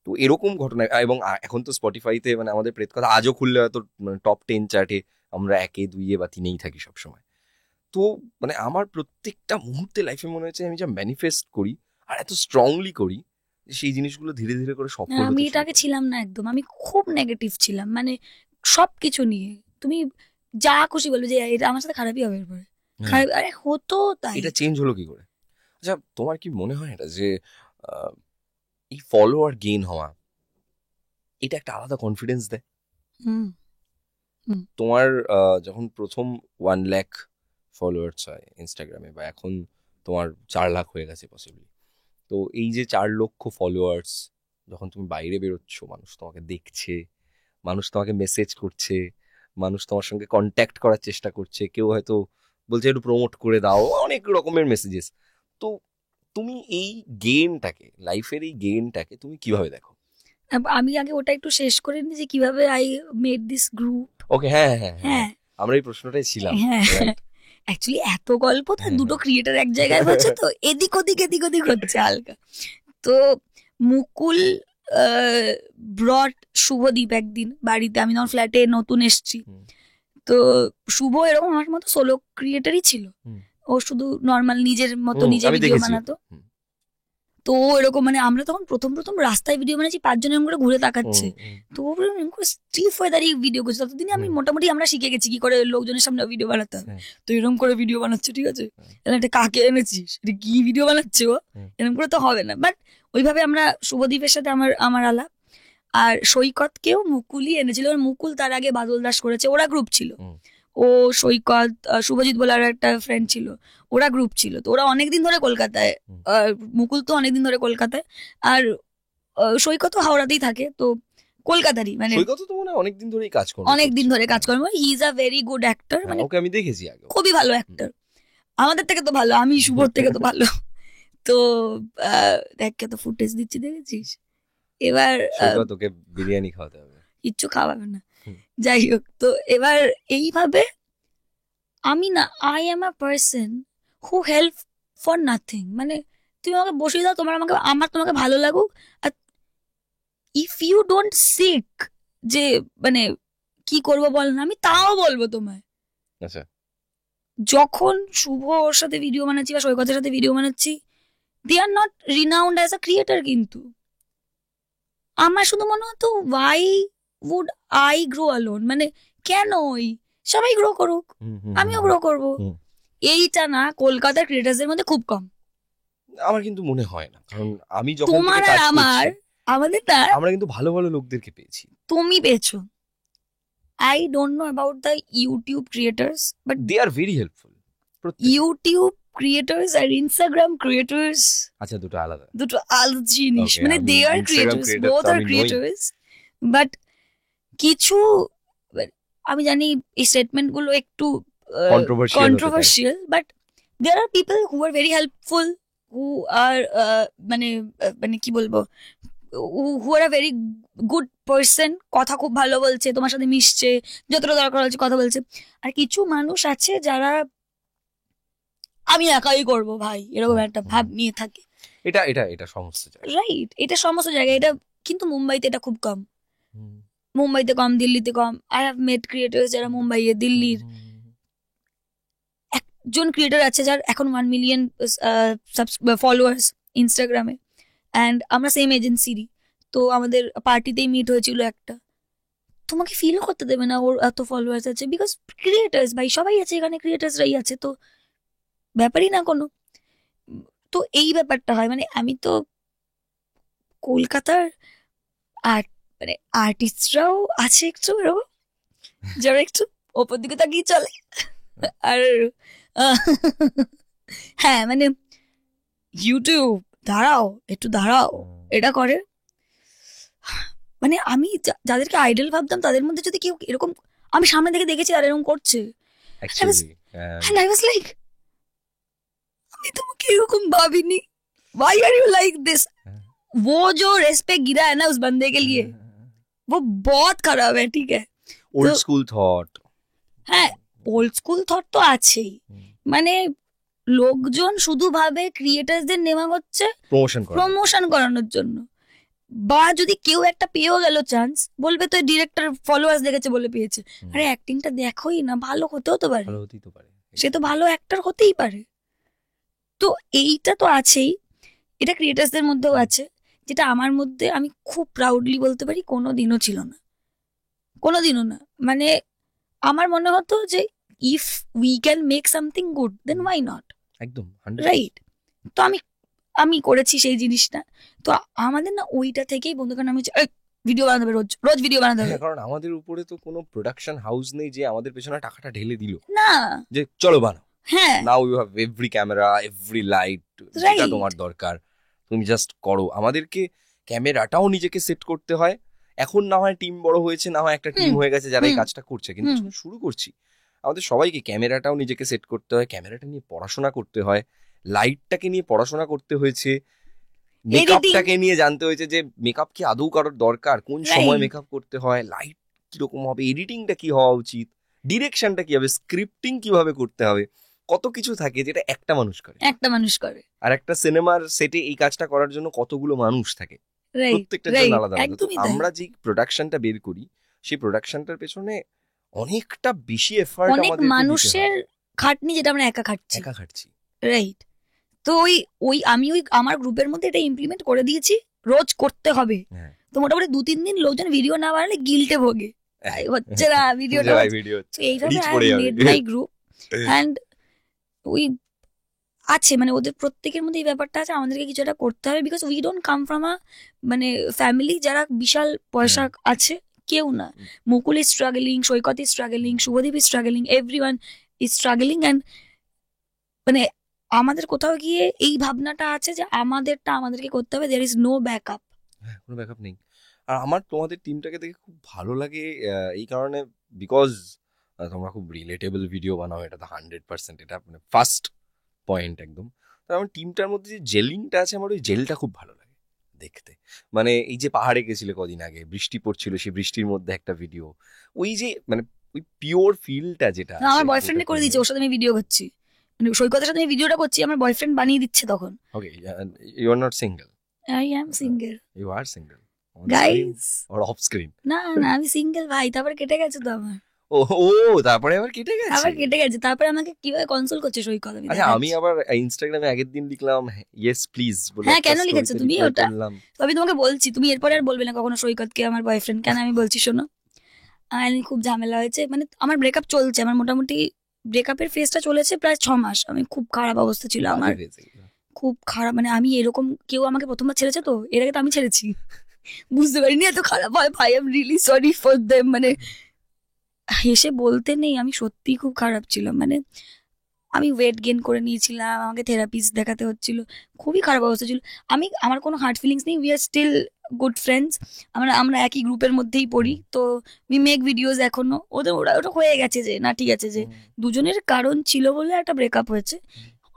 তো এরকম ঘটনা, এবং এখন তো স্পটিফাইতে মানে আমাদের প্রেত কথা আজও খুললে হয়তো টপ 10 চার্টে আমরা 1, 2 বা 3-এই থাকি সবসময়। তো মানে আমার প্রত্যেকটা মুহূর্তে লাইফে মনে হচ্ছে আমি যা ম্যানিফেস্ট করি আর এত স্ট্রংলি করি, যে সেই জিনিসগুলো ধীরে ধীরে করে সফল আমি হতে শুরু এটাকে করে। ছিলাম না একদম, আমি খুব নেগেটিভ ছিলাম, মানে সব কিছু নিয়ে। তুমি যা খুশি বলবে যে এটা আমার সাথে খারাপই হবে এরপরে, হ্যাঁ, খারাপ, আরে হতো তাই। এটা চেঞ্জ হলো কি করে? আচ্ছা, তোমার কি মনে হয় এটা যে আহ, এই ফলোয়ার গেইন হওয়া, এটা একটা আলাদা কনফিডেন্স দেয়? হুম। তোমার যখন প্রথম 1 লাখ ফলোয়ার্স হয় ইনস্টাগ্রামে, বা এখন তোমার 4 লাখ হয়ে গেছে পসিবলি, তো এই যে 4 লক্ষ ফলোয়ার্স, যখন তুমি বাইরে বেরোচ্ছ, মানুষ তোমাকে দেখছে, মানুষ তোমাকে মেসেজ করছে, মানুষ তোমার সঙ্গে কন্ট্যাক্ট করার চেষ্টা করছে, কেউ হয়তো বলছে একটু প্রমোট করে দাও, অনেক রকমের মেসেজেস। তো তুমি এই গেমটাকে, লাইফের এই গেমটাকে তুমি কিভাবে দেখো? আমি আগে ওটা একটু শেষ করে নিই যে কিভাবে আই মেড দিস গ্রুপ। ওকে, হ্যাঁ হ্যাঁ হ্যাঁ হ্যাঁ, আমরা এই প্রশ্নটাই ছিলাম, হ্যাঁ, রাইট? অ্যাকচুয়ালি এত গল্প তো হ্যাঁ, দুটো হ্যাঁ। ক্রিয়েটার এক জায়গায় বলছে, তো এদিক ওদিক এদিক ওদিক হচ্ছে হালকা। তো মুকুল ব্রট শুভদীপ একদিন বাড়িতে, আমি তখন ফ্ল্যাটে নতুন এসছি। হুম। তো শুভ এরকম আমার মতো সোলো ক্রিয়েটারই ছিল, হুম। ও শুধু নর্মাল নিজের মতো নিজে আমি ভিডিও দেখেছি। বানাতো। হুম, তো ও এরকম, মানে আমরা তখন প্রথম প্রথম রাস্তায় ভিডিও বানাচ্ছি, 5 জন এরকম করে ঘুরে তাকাচ্ছে, হুম, তো ও এরকম করে স্টিফ হয়ে দাঁড়িয়ে ভিডিও করছে। ততদিনে আমি হুম। মোটামুটি আমরা শিখে গেছি কি করে লোকজনের সামনে ভিডিও বানাতে হবে। হ্যাঁ। তো এরকম করে ভিডিও বানাচ্ছে, ঠিক আছে, এরকম একটা কাকে এনেছিস, এটা কি ভিডিও বানাচ্ছে ও, হুম। এরকম করে তো হবে না। বাট ওইভাবে আমরা শুভদীপের সাথে আমার আলাপ, আর সৈকতকেও মুকুলই এনেছিল। আর মুকুল তার আগে বাদল দাস করেছে, ওরা গ্রুপ ছিল। হুম। ও সৈকত, শুভজিৎ বলে আর একটা ফ্রেন্ড ছিল, ওরা গ্রুপ ছিল। তো ওরা অনেকদিন ধরে কলকাতায়, হুম। মুকুল তো অনেকদিন ধরে কলকাতায়, আর সৈকতও হাওড়াতেই থাকে। তো কলকাতারই, মানে সৈকত তো মনে হয় অনেকদিন ধরেই কাজ করে, অনেকদিন ধরে কাজ করে। হি is a very good actor, মানে ওকে আমি দেখেছি আগে। খুবই ভালো অ্যাক্টর, আমাদের থেকে তো ভালো, আমি শুভর থেকে তো ভালো। তো দেখ কত ফুটেজ দিচ্ছি, দেখেছিস? এবার সৈকত ওকে বিরিয়ানি খাওয়াতে হবে। কিচ্ছু খাওয়াবে না, যাই হোক। তো এবার এইভাবে আমি না, I am a person who help for nothing. মানে তুমি আমাকে বসিয়ে দাও, আমার তোমাকে ভালো লাগুক, আর ইফ ইউ ডোন্ট সিক যে মানে কি করবো বল না, আমি তাও বলবো তোমায়। আচ্ছা, যখন শুভ ওর সাথে ভিডিও বানাচ্ছি বা সৈকতের সাথে ভিডিও বানাচ্ছি, they are not renowned as a creator, কিন্তু আমার শুধু মনে হতো why would I grow alone, মানে কেন সবাই গ্রো করুক, আমিও গ্রো করবো। এইটা না কলকাতার ক্রিয়েটারদের মধ্যে খুব কম। আমার কিন্তু মনে হয় না, কারণ আমি যখন তোমার আর আমাদের না, আমরা কিন্তু ভালো ভালো লোকদেরকে পেয়েছি। তুমি পেয়েছো, I don't know about the YouTube creators, but they are very helpful. YouTube creators আর ইনস্টাগ্রাম ক্রিয়েটার্স আচ্ছা, দুটো আলাদা জিনিস, মানে they are creators, both are creators, but কিছু আমি জানি এই স্টেটমেন্ট গুলো একটু controversial, but there are people who are very helpful, who are মানে কি বলবো, who are a very good person, কথা খুব ভালো বলছে, তোমার সাথে মিশছে, যতটা দরকার হচ্ছে কথা বলছে। আর কিছু মানুষ আছে যারা আমি একাই করবো ভাই, এরকম একটা ভাব নিয়ে থাকে। এটা সমস্ত জায়গায়, রাইট, এটা সমস্ত জায়গায়, এটা কিন্তু মুম্বাইতে এটা খুব কম, মুম্বাইতে কম, দিল্লিতে কম। আই হ্যাভ মেড ক্রিয়েটার্স যারা মুম্বাইয়ে, দিল্লির একজন ক্রিয়েটার আছে যার এখন 1 মিলিয়ন ফলোয়ার্স ইনস্টাগ্রামে, অ্যান্ড আমরা সেম এজেন্সিরই। তো আমাদের পার্টিতেই মিট হয়েছিল একটা, তোমাকে ফিলও করতে দেবে না ওর এত ফলোয়ার্স আছে, বিকজ ক্রিয়েটার্স ভাই, সবাই আছে এখানে, ক্রিয়েটার্সরাই আছে, তো ব্যাপারই না কোনো। তো এই ব্যাপারটা হয়, মানে আমি তো কলকাতার মানে আর্টিস্টরাও আছে একটু এরকম, যারা একটু ওপর দিকে তাকিয়ে চলে, আর হ্যাঁ মানে ইউটিউব একটু দাঁড়াও এটা করে। মানে আমি যাদেরকে আইডল ভাবতাম তাদের মধ্যে যদি কেউ এরকম, আমি সামনে থেকে দেখেছি আর এরকম করছে, I was like, আমি তোমাকে এরকম ভাবিনি, why are you like this? वो जो रेस्पेक्ट गिरा है ना उस बंदे के लिए, वो बहुत खराब है, ठीक है? ওল্ড স্কুল থট, হ্যাঁ ওল্ড স্কুল থট তো আছেই, মানে লোকজন শুধু ভাবে ক্রিয়েটারদের নেওয়া হচ্ছে প্রমোশন করানোর জন্য, বা যদি কেউ একটা পেয়েও গেল চান্স, বলবে তো ডিরেক্টর ফলোয়ার্স দেখেছে বলে পেয়েছে। আরে অ্যাক্টিংটা দেখোই না, ভালো হতেও তো পারে, সে তো ভালো অ্যাক্টর হতেই পারে। তো এইটা তো আছেই, এটা ক্রিয়েটার্সদের মধ্যেও আছে, যেটা আমার মধ্যে আমি খুব প্রাউডলি বলতে পারি কোনোদিনও ছিল না, কোনোদিনও না। মানে আমার মনে হতো যে if we can make something good then why not, একদম রাইট। তো আমি করেছি সেই জিনিসটা, তো আমাদের না ওইটা থেকেই বন্ধু, কারণ আমি ভিডিও বানাতে হবে, রোজ ভিডিও বানাতে হবে, কারণ আমাদের উপরে তো কোনো প্রোডাকশন হাউস নেই যে আমাদের পেছনে টাকাটা ঢেলে দিল না, যে চলো বানাও। হ্যাঁ, now you have every camera, every light, যেটা তোমার দরকার তুমি জাস্ট করো। আমাদেরকে ক্যামেরাটাও নিজেকে সেট করতে হয়, এখন না হয় টিম বড় হয়েছে, না হয় একটা টিম হয়ে গেছে যারা এই কাজটা করছে, কিন্তু যখন শুরু করছি আমাদের সবাইকে ক্যামেরাটাও নিজেকে সেট করতে হয়, ক্যামেরাটা নিয়ে পড়াশোনা করতে হয়, লাইটটাকে নিয়ে পড়াশোনা করতে হয়েছে, মেকআপটাকে নিয়ে জানতে হয়েছে যে মেকআপ কি আদৌ কারোর দরকার, কোন সময় মেকআপ করতে হয়, লাইট কিরকম হবে, এডিটিংটা কি হওয়া উচিত, ডিরেকশনটা কি হবে, স্ক্রিপ্টিং কিভাবে করতে হবে, কত কিছু থাকে যেটা একটা মানুষ করে। আর একটা সিনেমার সেটে এই কাজটা করার জন্য কতগুলো মানুষ থাকে, প্রত্যেকটা জন্য আলাদা আলাদা। আমরা যে প্রোডাকশনটা বের করি সেই প্রোডাকশনটার পেছনে অনেকটা বেশি এফর্ট, আমাদের মানুষের খাটনি, যেটা আমরা একা খাটছি, রাইট। তো আমি আমার গ্রুপের মধ্যে এটা ইমপ্লিমেন্ট করে দিয়েছি, রোজ করতে হবে। তো মোটামুটি 2-3 দিন লোকজন ভিডিও না বানালে গিল্টে ভোগে, হচ্ছে না ভিডিওটা, এইভাবে মাই গ্রুপ। অ্যান্ড ওই আছে, মানে ওদের প্রত্যেকের মধ্যে এই ব্যাপারটা আছে, আমাদেরকে কিছু একটা করতে হবে, because we don't come from a মানে ফ্যামিলি যারা বিশাল পয়সা আছে, কেউ না। Mukul is struggling, Saikat is struggling, Subhadeep is struggling, everyone is struggling, and মানে আমাদের কোথাও গিয়ে এই ভাবনাটা আছে যে আমাদেরকে করতে হবে, দেয়ার ইজ নো ব্যাকআপ, কোনো ব্যাকআপ নেই। আর আমার তোমাদের টিমটাকে দেখে খুব ভালো লাগে এই কারণে, বিকজ তোমরা খুব রিলেটেবল ভিডিও বানাও, এটা তো 100%, এটা মানে ফার্স্ট পয়েন্ট একদম। তার আমার টিমটার মধ্যে যে জেলিংটা আছে, আমার ওই জেলটা খুব ভালো লাগে দেখতে। মানে এই যে পাহাড়ে গেছিলে কদিন আগে, বৃষ্টি পড়ছিল, সেই বৃষ্টির মধ্যে একটা ভিডিও, ওই যে মানে ওই পিওর ফিলটা যেটা না, আমার বয়ফ্রেন্ডে করে দিচ্ছে, ওর সাথে আমি ভিডিও করছি, মানে সৈকতের সাথে আমি ভিডিওটা করছি, আমার বয়ফ্রেন্ড বানিয়ে দিচ্ছে তখন। Okay, you are not single? I am single you are single guys. Or off screen? না না, আমি সিঙ্গেল ভাই, তারপরে কেটে গেছে তো আমার, ও ও, তারপরে আবার কেটে গেছে? আবার কেটে গেছে, তারপরে আমাকে কিভাবে কনসোল করছে সৈকত, আমি আচ্ছা, আমি আবার ইনস্টাগ্রামে আগের দিন লিখলাম ইয়েস প্লিজ বলে, হ্যাঁ, একটা কেন story লিখেছো তে তুমি reply ওটা? করলাম। তো আমি তোমাকে বলছি, তুমি এরপরে আর বলবে না কখনো সৈকতকে আমার বয়ফ্রেন্ড, কেন আমি বলছি শোনো। আমি খুব ঝামেলা হয়েছে, মানে আমার ব্রেকআপ চলছে, আমার মোটামুটি ব্রেকআপের ফেজটা চলেছে প্রায় 6 মাস। আমি খুব খারাপ অবস্থা ছিল আমার, বাজে হয়েছে। খুব খারাপ, মানে আমি এরকম, কেউ আমাকে প্রথমবার ছেড়েছে তো, এর আগে তো আমি ছেড়েছি, বুঝতে পারিনি এত খারাপ হয় ভাই। I am really sorry for them, মানে হেসে বলতে নেই, আমি সত্যি খুব খারাপ ছিলাম, মানে আমি ওয়েট গেইন করে নিয়েছিলাম, আমাকে থেরাপিস্ট দেখাতে হচ্ছিল, খুবই খারাপ অবস্থা ছিল। আমার কোনো হার্ট ফিলিংস নেই, we are still good friends, আমরা একই গ্রুপের মধ্যেই পড়ি, তো উই মেক ভিডিওস এখনো। ওটা হয়ে গেছে যে না, ঠিক আছে যে দুজনের কারণ ছিল বলে একটা ব্রেকআপ হয়েছে,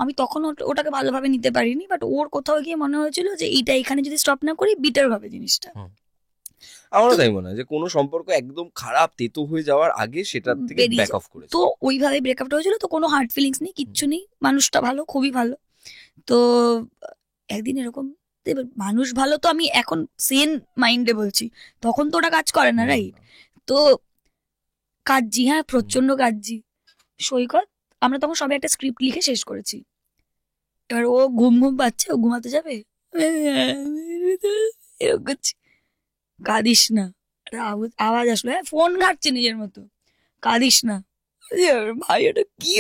আমি তখন ওটাকে ভালোভাবে নিতে পারিনি, বাট ওর কোথাও গিয়ে মনে হয়েছিল যে এইটা এখানে যদি স্টপ না করি বিটার হবে জিনিসটা। আমারও তাই মনে হয় যে কোনো সম্পর্ক একদম খারাপ তেতো হয়ে যাওয়ার আগে সেটার থেকে বেরিয়ে ব্যাক যাও। অফ করেছে। তো ওইভাবে ব্রেকআপটা হয়েছিল, তো কোনো হার্ট ফিলিংস নেই, কিচ্ছু নেই, মানুষটা ভালো, খুবই ভালো। তো একদিন এরকম, এবার মানুষ ভালো তো আমি এখন সেন মাইন্ডে বলছি, তখন তো ওটা কাজ করে না, রাইট? তো কাজজি, হ্যাঁ প্রচন্ড কাজজি সৈকত। আমরা তখন সবাই একটা স্ক্রিপ্ট লিখে শেষ করেছি, এবার ও ঘুম পাচ্ছে, ও ঘুমাতে যাবে, এরকম করছি, কাঁদিস না, একটা আওয়াজ আসলো, হ্যাঁ ফোন ঘাটছে নিজের মতো, কাঁদিস না। ভাই এটা কি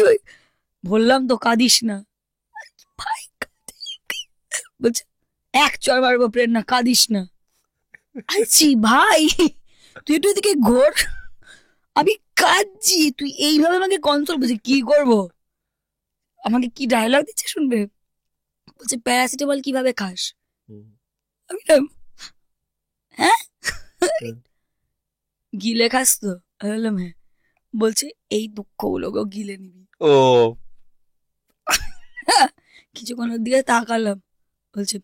বললাম তো, কাঁদিস না ভাই, বলছে এক চর মারবো প্রেরণা, কাঁদিস না। আছি ভাই, তুই একটু এদিকে ঘোর, আমি কাঁদছি, তুই এইভাবে আমাকে কনসোল, বলছে কি করবো, আমাকে কি ডায়লগ দিচ্ছে শুনবে, বলছে প্যারাসিটামল কিভাবে খাস, আমি হ্যাঁ গিলে খাস তো, আমি বললাম হ্যাঁ, বলছে এই দুঃখগুলোকেও গিলে নিবি। ও কিছুক্ষণ ওর দিকে তাকালাম, বলছে,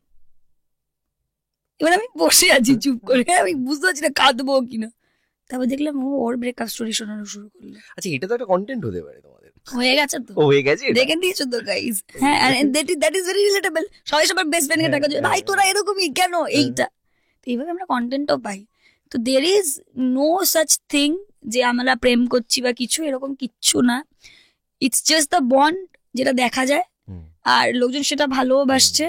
এবার আমি বসে আছি চুপ করে, আমি বুঝতে পারছি না কাঁদবো কিনা, তারপর দেখলাম ও ওর ব্রেকআপ স্টোরি শোনানো শুরু করলো। আচ্ছা, এটা তো একটা কন্টেন্ট হতে পারে তোমাদের। হয়ে গেছে তো, ও হয়ে গেছে এটা? দেখে দিয়েছো তো গাইস, হ্যাঁ, দ্যাট ইজ ভেরি রিলেটেবল। সবাই সবার বেস্ট ফ্রেন্ডকে টাকা দিবে, ভাই তোরা এরকমই কেন, এইটা তো এইভাবে আমরা কন্টেন্টও পাই। তো there is no such thing যে আমরা প্রেম করছি বা কিছু, এরকম কিচ্ছু না, ইটস জাস্ট দ্য বন্ড যেটা দেখা যায়, আর লোকজন সেটা ভালোবাসছে,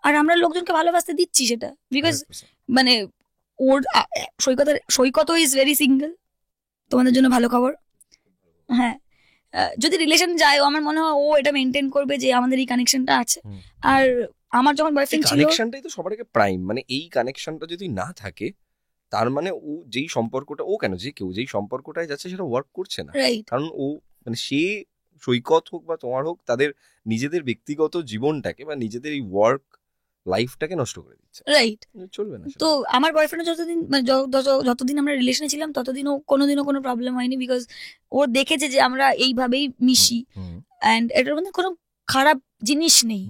আর আমরা লোকজনকে ভালোবাসতে দিচ্ছি সেটা, বিকজ মানে ওর সৈকত ইজ ভেরি সিঙ্গেল, তোমাদের জন্য ভালো খবর। হ্যাঁ, যদি রিলেশন যায়, আমার মনে হয় ও এটা মেনটেন করবে যে আমাদের এই কানেকশনটা আছে। আর আমার যখন বয়ফ্রেন্ড ছিল, কানেকশনটাই তো সবার আগে প্রাইম, মানে এই কানেকশনটা যদি না থাকে, তার মানে ও যেই সম্পর্কটা, ও কেন যে কেউ যেই সম্পর্কটায় যাচ্ছে সেটা ওয়ার্ক করছে না, রাইট, কারণ ও মানে সে সৈকত হোক বা তোমার হোক, তাদের নিজেদের ব্যক্তিগত জীবনটাকে বা নিজেদের এই ওয়ার্ক লাইফটাকে নষ্ট করে দিচ্ছে, রাইট। চলবে না। তো আমার বয়ফ্রেন্ড যতদিন, মানে যতদিন আমরা রিলেশনে ছিলাম, ততদিন ও কোনোদিনও কোনো প্রবলেম হয়নি, বিকজ ও দেখেছে যে আমরা এইভাবেই মিশি, অ্যান্ড এটার মধ্যে কোনো খারাপ জিনিস নেই।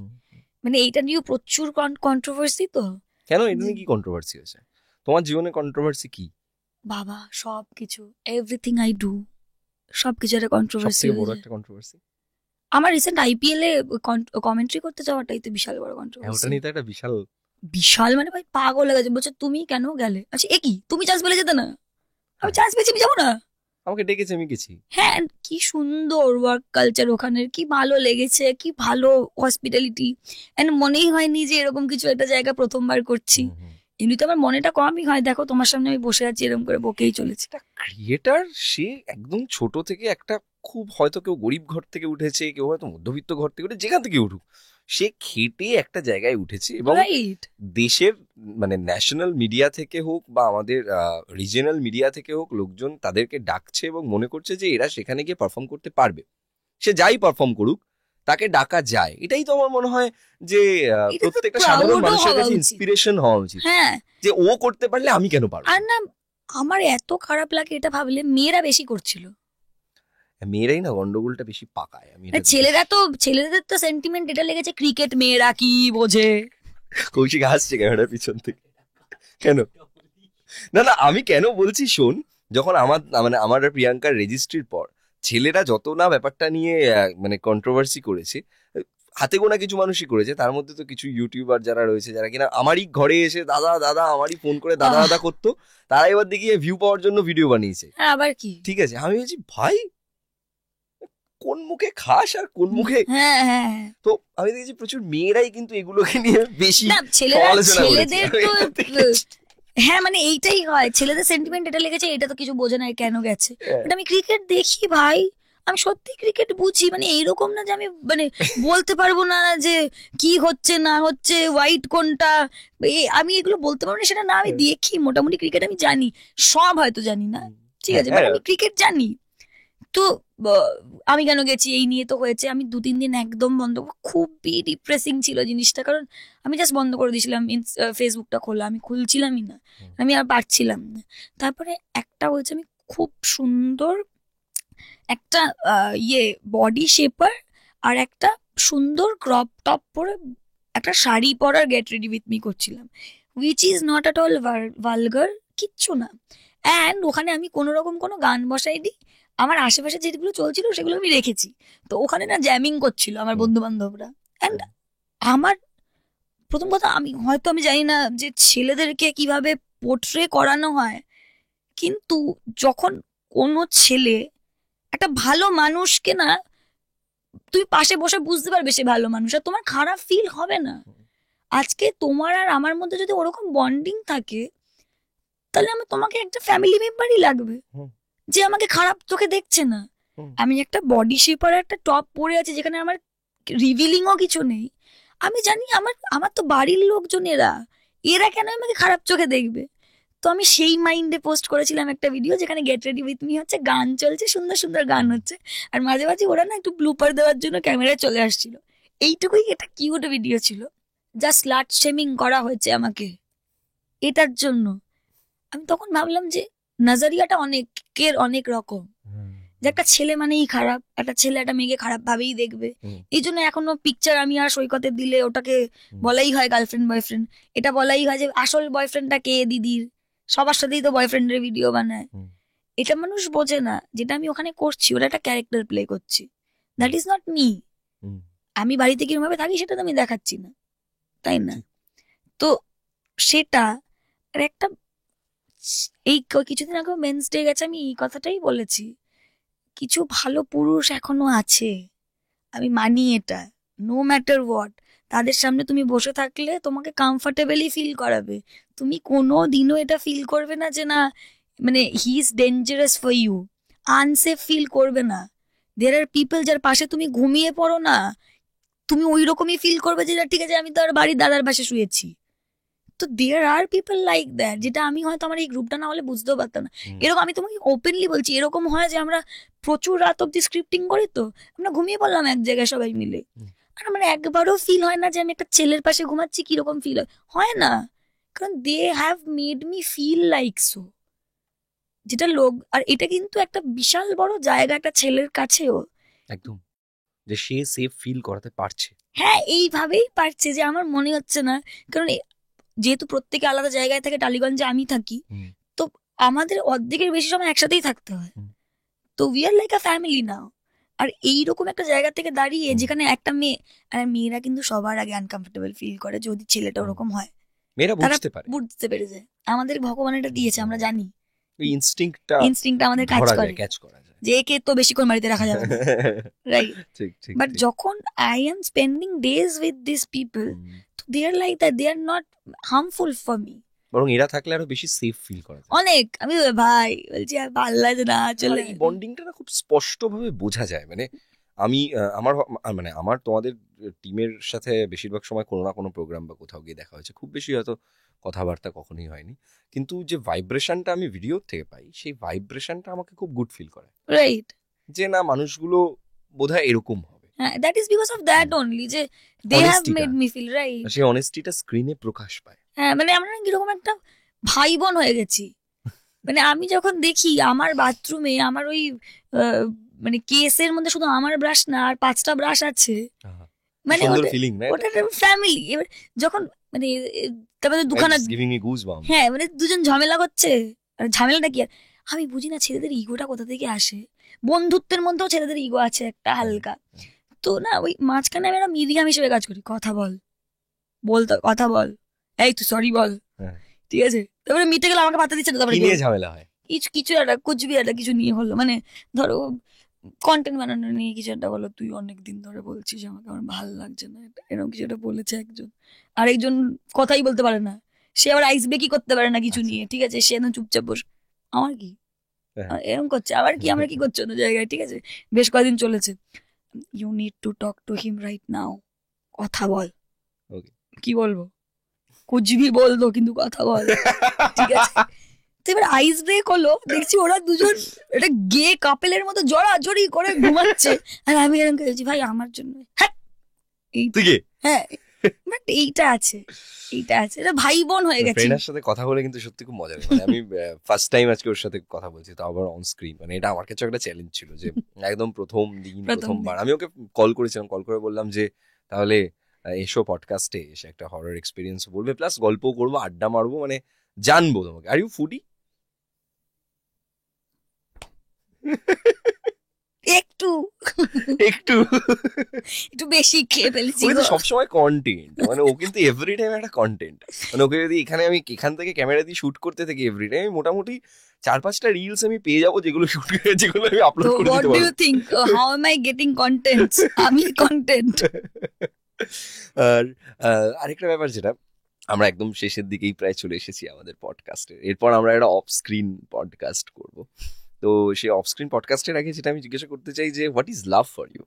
মানে এইটা নিয়ে প্রচুর কন্ট্রোভার্সি। তো কেন এটা নিয়ে কি কন্ট্রোভার্সি হয়েছে? তোমার জীবনে কন্ট্রোভার্সি কি? বাবা সব কিছু, এভরিথিং আই ডু, সবকিছু একটা কন্ট্রোভার্সি। সবথেকে বড় একটা কন্ট্রোভার্সি আমার রিসেন্ট আইপিএল এ কমেন্ট্রি করতে যাওয়াটাই তো বিশাল বড় ওটা কন্ট্রোভার্সি। নিয়ে তো একটা বিশাল বিশাল, মানে ভাই পাগল হয়ে গেছে, বলছে তুমি কেন গেলে, আচ্ছা এ কি তুমি চান্স পেলে যেতে না, আমি চান্স পেয়েছি, আমি যাবো না। আমাকে ডেকেছে, আমি গেছি। হ্যাঁ, কি সুন্দর ওয়ার্ক কালচার ওখানের, কি ভালো লেগেছে, কি ভালো হসপিটালিটি, এন্ড মনেই হয়নি যে এরকম কিছু একটা জায়গা প্রথমবার করছি। এমনিতে আমার মনেটা কমই হয়, দেখো তোমার সামনে আমি বসে আছি, এরকম করে বকেই চলেছি। ক্রিয়েটার সে একদম ছোট থেকে একটা খুব, হয়তো কেউ গরিব ঘর থেকে উঠেছে, কেউ হয়তো মধ্যবিত্ত ঘর থেকে উঠে, যেখান থেকে উঠুক, সে খেটে একটা জায়গায় উঠেছে, এবং রাইট, দেশের মানে ন্যাশনাল মিডিয়া থেকে হোক বা আমাদের রিজিয়নাল মিডিয়া থেকে হোক, লোকজন তাদেরকে ডাকছে এবং মনে করছে যে এরা সেখানে গিয়ে পারফর্ম করতে পারবে। সে যাই পারফর্ম করুক, তাকে ডাকা যায়, এটাই তো আমার মনে হয় যে এটা তো প্রত্যেকটা proud সাধারণ ও মানুষের হওয়া কাছে উচিত। ইন্সপিরেশন হওয়া উচিত হ্যাঁ, যে ও করতে পারলে আমি কেন পারবো আর না। না আমার এত খারাপ লাগে এটা ভাবলে, মেয়েরা বেশি করছিল। মেয়েরাই না গন্ডগোলটা বেশি পাকায়, আমি এটা ছেলেদের তো সেন্টিমেন্ট এটা লেগেছে, ক্রিকেট মেয়েরা কি বোঝে। কৌশিক হাসছে ক্যামেরার পিছন থেকে, কেন? না না, আমি কেন বলছি শোন, যখন আমার আর প্রিয়াঙ্কার রেজিস্ট্রির পর ছেলেরা যত না ব্যাপারটা নিয়ে মানে কন্ট্রোভার্সি করেছে, হাতে গোনা কিছু মানুষই করেছে, তার মধ্যে তো কিছু ইউটিউবার যারা রয়েছে যারা কিনা আমারই ঘরে এসে দাদা দাদা আমারই ফোন করে দাদা দাদা করতো, তারা এবার দেখি ভিউ পাওয়ার জন্য ভিডিও বানিয়েছে। আবার কি, ঠিক আছে, আমি বলছি ভাই কোন মুখে খাস আর কোন মুখে। হ্যাঁ হ্যাঁ হ্যাঁ। তো আমি দেখেছি প্রচুর মেয়েরাই কিন্তু এগুলোকে নিয়ে বেশি না ছেলেদের তো হ্যাঁ মানে এইটাই হয়, ছেলেদের সেন্টিমেন্ট এটা লেগেছে, এটা তো কিছু বোঝে না কেন গেছে। বাট আমি ক্রিকেট দেখি ভাই, আমি সত্যি ক্রিকেট বুঝি, মানে এইরকম না যে আমি মানে বলতে পারবো না যে কি হচ্ছে না হচ্ছে, হোয়াইট কোনটা, আমি এগুলো বলতে পারবো না সেটা না, আমি দেখি মোটামুটি ক্রিকেট আমি জানি, সব হয়তো জানি না, ঠিক আছে, বাট আমি ক্রিকেট জানি। তো আমি কেন গেছি এই নিয়ে তো হয়েছে, আমি 2-3 দিন একদম বন্ধ, খুবই ডিপ্রেসিং ছিল জিনিসটা, কারণ আমি জাস্ট বন্ধ করে দিয়েছিলাম ফেসবুকটা খোলা, আমি খুলছিলামই না, আমি আর পারছিলাম না। তারপরে একটা হয়েছে, আমি খুব সুন্দর একটা বডি শেপার আর একটা সুন্দর ক্রপ টপ পরে একটা শাড়ি পরার গেট রেডি উইথ মি করছিলাম, which is not at all vulgar, কিচ্ছু না। অ্যান্ড ওখানে আমি কোনো রকম কোনো গান বসাই দিই, আমার আশেপাশে যেগুলো চলছিল সেগুলো আমি রেখেছি, তো ওখানে না জ্যামিং করছিল আমার বন্ধু বান্ধবরা। অ্যান্ড আমার প্রথম কথা, আমি জানি না যে ছেলেদেরকে কিভাবে পোর্ট্রে করানো হয়, কিন্তু যখন কোনো ছেলে একটা ভালো মানুষকে না, তুই পাশে বসে বুঝতে পারবে সে ভালো মানুষ, আর তোমার খারাপ ফিল হবে না। আজকে তোমার আর আমার মধ্যে যদি ওরকম বন্ডিং থাকে, তাহলে আমি তোমাকে একটা ফ্যামিলি মেম্বারই লাগবে, যে আমাকে খারাপ চোখে দেখছে না। আমি একটা বডি শেপার একটা টপ পরে আছি যেখানে আমার রিভিলিংও কিছু নেই, আমি জানি আমার তো বাড়ির লোকজন, এরা কেন আমাকে খারাপ চোখে দেখবে। তো আমি সেই মাইন্ডে পোস্ট করেছিলাম একটা ভিডিও যেখানে গেট রেডি উইথ মি হচ্ছে, গান চলছে, সুন্দর সুন্দর গান হচ্ছে, আর মাঝে মাঝে ওরা না একটু ব্লুপার দেওয়ার জন্য ক্যামেরায় চলে আসছিল, এইটুকুই একটা কিউট ভিডিও ছিল। জাস্ট স্লাট শেমিং করা হয়েছে আমাকে এটার জন্য। আমি তখন ভাবলাম যে নজরিয়াটা অনেকের অনেক রকম, যে একটা ছেলে মানেই খারাপ, একটা ছেলে একটা মেয়েকে খারাপ ভাবেই দেখবে, এই জন্য এখনো পিকচার আমি আর সৈকতে দিলে ওটাকে বলাই হয় গার্লফ্রেন্ড বয়ফ্রেন্ড, এটা বলাই হয় যে আসল বয়ফ্রেন্ডটা কে দিদির, সবার সাথেই তো বয়ফ্রেন্ডের ভিডিও বানায়। এটা মানুষ বোঝে না, যেটা আমি ওখানে করছি ওটা একটা ক্যারেক্টার প্লে করছি, দ্যাট ইজ নট মি। আমি বাড়িতে কিরকম ভাবে থাকি সেটা তো আমি দেখাচ্ছি না, তাই না? তো সেটা আর একটা, এই কিছুদিন আগে মেন্স ডে গেছে, আমি এই কথাটাই বলেছি, কিছু ভালো পুরুষ এখনো আছে, আমি মানি এটা, নো ম্যাটার হোয়াট, তাদের সামনে তুমি বসে থাকলে তোমাকে কমফর্টেবলি ফিল করাবে, তুমি কোনো দিনও এটা ফিল করবে না যে না মানে he is dangerous for you, unsafe feel করবে না। দেয়ার আর পিপল যার পাশে তুমি ঘুমিয়ে পড়ো না, তুমি ওই রকমই ফিল করবে যে ঠিক আছে আমি তো আর বাড়ির দাদার পাশে শুয়েছি। তো দেয়ার আর পিপল লাইক দ্যাট, যেটা আমি হয়তো আমার এই গ্রুপটা না হলে বুঝতেও পারতাম না। এরকম আমি তোমাকে ওপেনলি বলছি, এরকম হয় যে আমরা প্রচুর রাত অব্দি স্ক্রিপ্টিং করি, তো আমরা ঘুমিয়ে পড়লাম এক জায়গায় সবাই মিলে, আর আমার একবারও ফিল হয় না যে আমি একটা ছেলের পাশে ঘুমাচ্ছি কিরকম ফিল হয় না, কারণ they have made me feel like so, যেটা লোক, আর এটা কিন্তু একটা বিশাল বড় জায়গা একটা ছেলের কাছেও, একদম, যে সে সেফ ফিল করাতে পারছে। হ্যাঁ এইভাবেই পারছে, যে আমার মনে হচ্ছে না, কারণ যেহেতু প্রত্যেকে আলাদা জায়গায় থাকে, টালিগঞ্জে আমি থাকি, তো আমাদের অর্ধেকের বেশি সময় একসাথেই থাকতে হয়, তো we are like a family now. আর এইরকম একটা জায়গা থেকে দাঁড়িয়ে যেখানে একটা মেয়ে, আর মেয়েরা কিন্তু সবার আগে আনকমফোর্টেবল ফিল করে যদি ছেলেটা ওরকম হয়, মেয়েরা তারা বুঝতে পারে, বুঝতে পেরে যায়, আমাদের ভগবান এটা দিয়েছে, আমরা জানি, ওই ইনস্টিংক্টটা আমাদের কাজ করে, ক্যাচ করা যায়, যে একে তো বেশিক্ষণ বাড়িতে রাখা যাবে না, রাইট? ঠিক ঠিক। বাট যখন I am spending days with this people, তো they are like that, they are not harmful for me, বরং এরা থাকলে আরো বেশি সেফ ফিল করা যায় অনেক। আমি ভাই বলছি আর ভালো লাগে না, চলে এই বন্ডিংটা না খুব স্পষ্টভাবে বোঝা যায়। মানে আমি আমার তোমাদের টিমের সাথে বেশিরভাগ সময় কোনো না কোনো প্রোগ্রাম বা কোথাও গিয়ে দেখা হয়েছে, খুব বেশি হয়তো কথাবার্তা কখনোই হয়নি, কিন্তু যে ভাইব্রেশনটা আমি ভিডিও থেকে পাই, সেই ভাইব্রেশনটা আমাকে খুব গুড ফিল করে, রাইট? যে না মানুষগুলো বোধহয় এরকম হবে, হ্যাঁ, that is because of that only, যে দে হ্যাভ Honesty টা। Made me feel right. সেই অনেস্টিটা স্ক্রিনে প্রকাশ পায়। হ্যাঁ, মানে আমরা কিরকম একটা ভাই বোন হয়ে গেছি। মানে আমি যখন দেখি আমার বাথরুমে আমার ওই মানে কেসের মধ্যে শুধু আমার ব্রাশ না আর 5টা ব্রাশ আছে, মানে সুন্দর ফিলিং না ওটা ফ্যামিলি। এবার যখন মানে তারপরে দুখানা, গিভিং মি গুজবাম্পস। হ্যাঁ মানে দুজন ঝামেলা করছে, আর ঝামেলাটা কি আর আমি বুঝি না, ছেলেদের ইগোটা কোথা থেকে আসে। বন্ধুত্বের মধ্যেও ছেলেদের ইগো আছে একটা হালকা, তো না ওই মাঝখানে আমি একটা মিডিয়াম হিসেবে কাজ করি, কথা বল, বলতো কথা বল, এই তুই সরি বল, হ্যাঁ। ঠিক আছে, তারপরে মিটে গেলে আমাকে পাতা দিচ্ছে না, তারপরে কি নিয়ে ঝামেলা হয়? কিছু কিছু একটা কুচবি একটা কিছু নিয়ে হলো, মানে ধরো কন্টেন্ট বানানো নিয়ে কিছু একটা বলো, তুই অনেকদিন ধরে বলছিস আমাকে আমার ভালো লাগছে না, এরকম কিছু একটা বলেছে একজন, আর একজন কথাই বলতে পারে না, সে আবার আইস ব্রেকই করতে পারে না কিছু আচ্ছা। নিয়ে, ঠিক আছে, সে না চুপচাপ বস, আমার কি হ্যাঁ। এরকম করছে, আবার কি আমরা কি করছি অন্য জায়গায়, ঠিক আছে, বেশ কয়েকদিন চলেছে, you need to talk to him right now, কথা বল। Okay. কি বলবো, কুচবি বলতো কিন্তু কথা বল, ঠিক আছে। তো এবার আইস ব্রেক হলো, দেখছি ওরা দুজন একটা গে কাপেলের মতো জড়াজড়ি করে ঘুমাচ্ছে, আর আমি এরকম করেছি, ভাই আমার জন্য, হ্যাঁ এই তুই কে? হ্যাঁ, বাট এইটা আছে, এটা ভাই বোন হয়ে গেছে। ফ্রেন্ডের সাথে কথা বলে কিন্তু সত্যি খুব মজা লাগে। মানে আমি ফার্স্ট টাইম আজকে ওর সাথে কথা বলছি, তাও আবার অন স্ক্রিন। মানে এটা আমার কাছে একটা চ্যালেঞ্জ ছিল, যে একদম প্রথমবার আমি ওকে কল করেছিলাম, কল করে বললাম যে তাহলে এসো পডকাস্টে, এসে একটা হরর এক্সপিরিয়েন্স বলবে, প্লাস গল্প করবো, আড্ডা মারবো, মানে জানবো তোমাকে। Are you foodie? একটু একটু একটু বেশি খেয়ে ফেলেছি ও কিন্তু গো। সবসময় কন্টেন্ট, মানে ও কিন্তু এভরি টাইম একটা কন্টেন্ট। মানে ওকে যদি আমি এখান থেকে ক্যামেরা দিয়ে শুট করতে থাকি এভরি টাইম, মোটামুটি 4-5টা রিলস আমি পেয়ে যাবো, যেগুলো শুট করে, যেগুলো আমি আপলোড তো করে হোয়াট দিতে ডু পারবো। You think, how am I getting content? আমি কন্টেন্ট। আর আরেকটা ব্যাপার, যেটা আমরা একদম শেষের দিকেই প্রায় চলে এসেছি আমাদের পডকাস্টের, এরপর আমরা একটা অফ স্ক্রিন পডকাস্ট করব। তো সেই অফ স্ক্রিন পডকাস্টের আগে যেটা আমি জিজ্ঞাসা করতে চাই, যে what is love for you?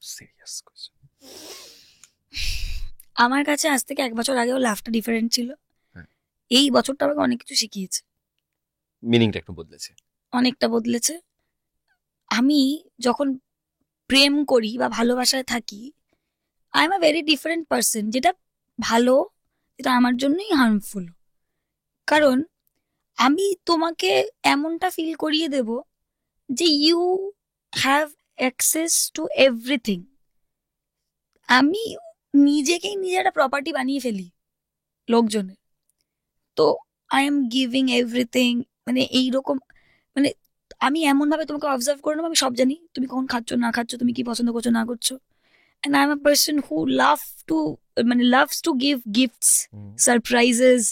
Serious question. আমার কাছে আজ থেকে 1 বছর আগেও লাভটা ডিফারেন্ট ছিল, হ্যাঁ। এই বছরটা আমাকে অনেক কিছু শিখিয়েছে, মিনিংটা একটু বদলেছে। অনেকটা বদলেছে। আমি যখন প্রেম করি বা ভালোবাসায় থাকি, I am a very different person, যেটা ভালো, যেটা আমার জন্যই হার্মফুল। কারণ আমি তোমাকে এমনটা ফিল করিয়ে দেব যে you have access to everything. আমি নিজেকেই নিজে একটা প্রপার্টি বানিয়ে ফেলি লোকজনের, তো আই এম গিভিং এভরিথিং, মানে এইরকম, মানে আমি এমন ভাবে তোমাকে অবজার্ভ করে নেবো, আমি সব জানি তুমি কখন খাচ্ছ না খাচ্ছ, তুমি কি পছন্দ করছো না করছো, and I'm a person who loves to give gifts, surprises.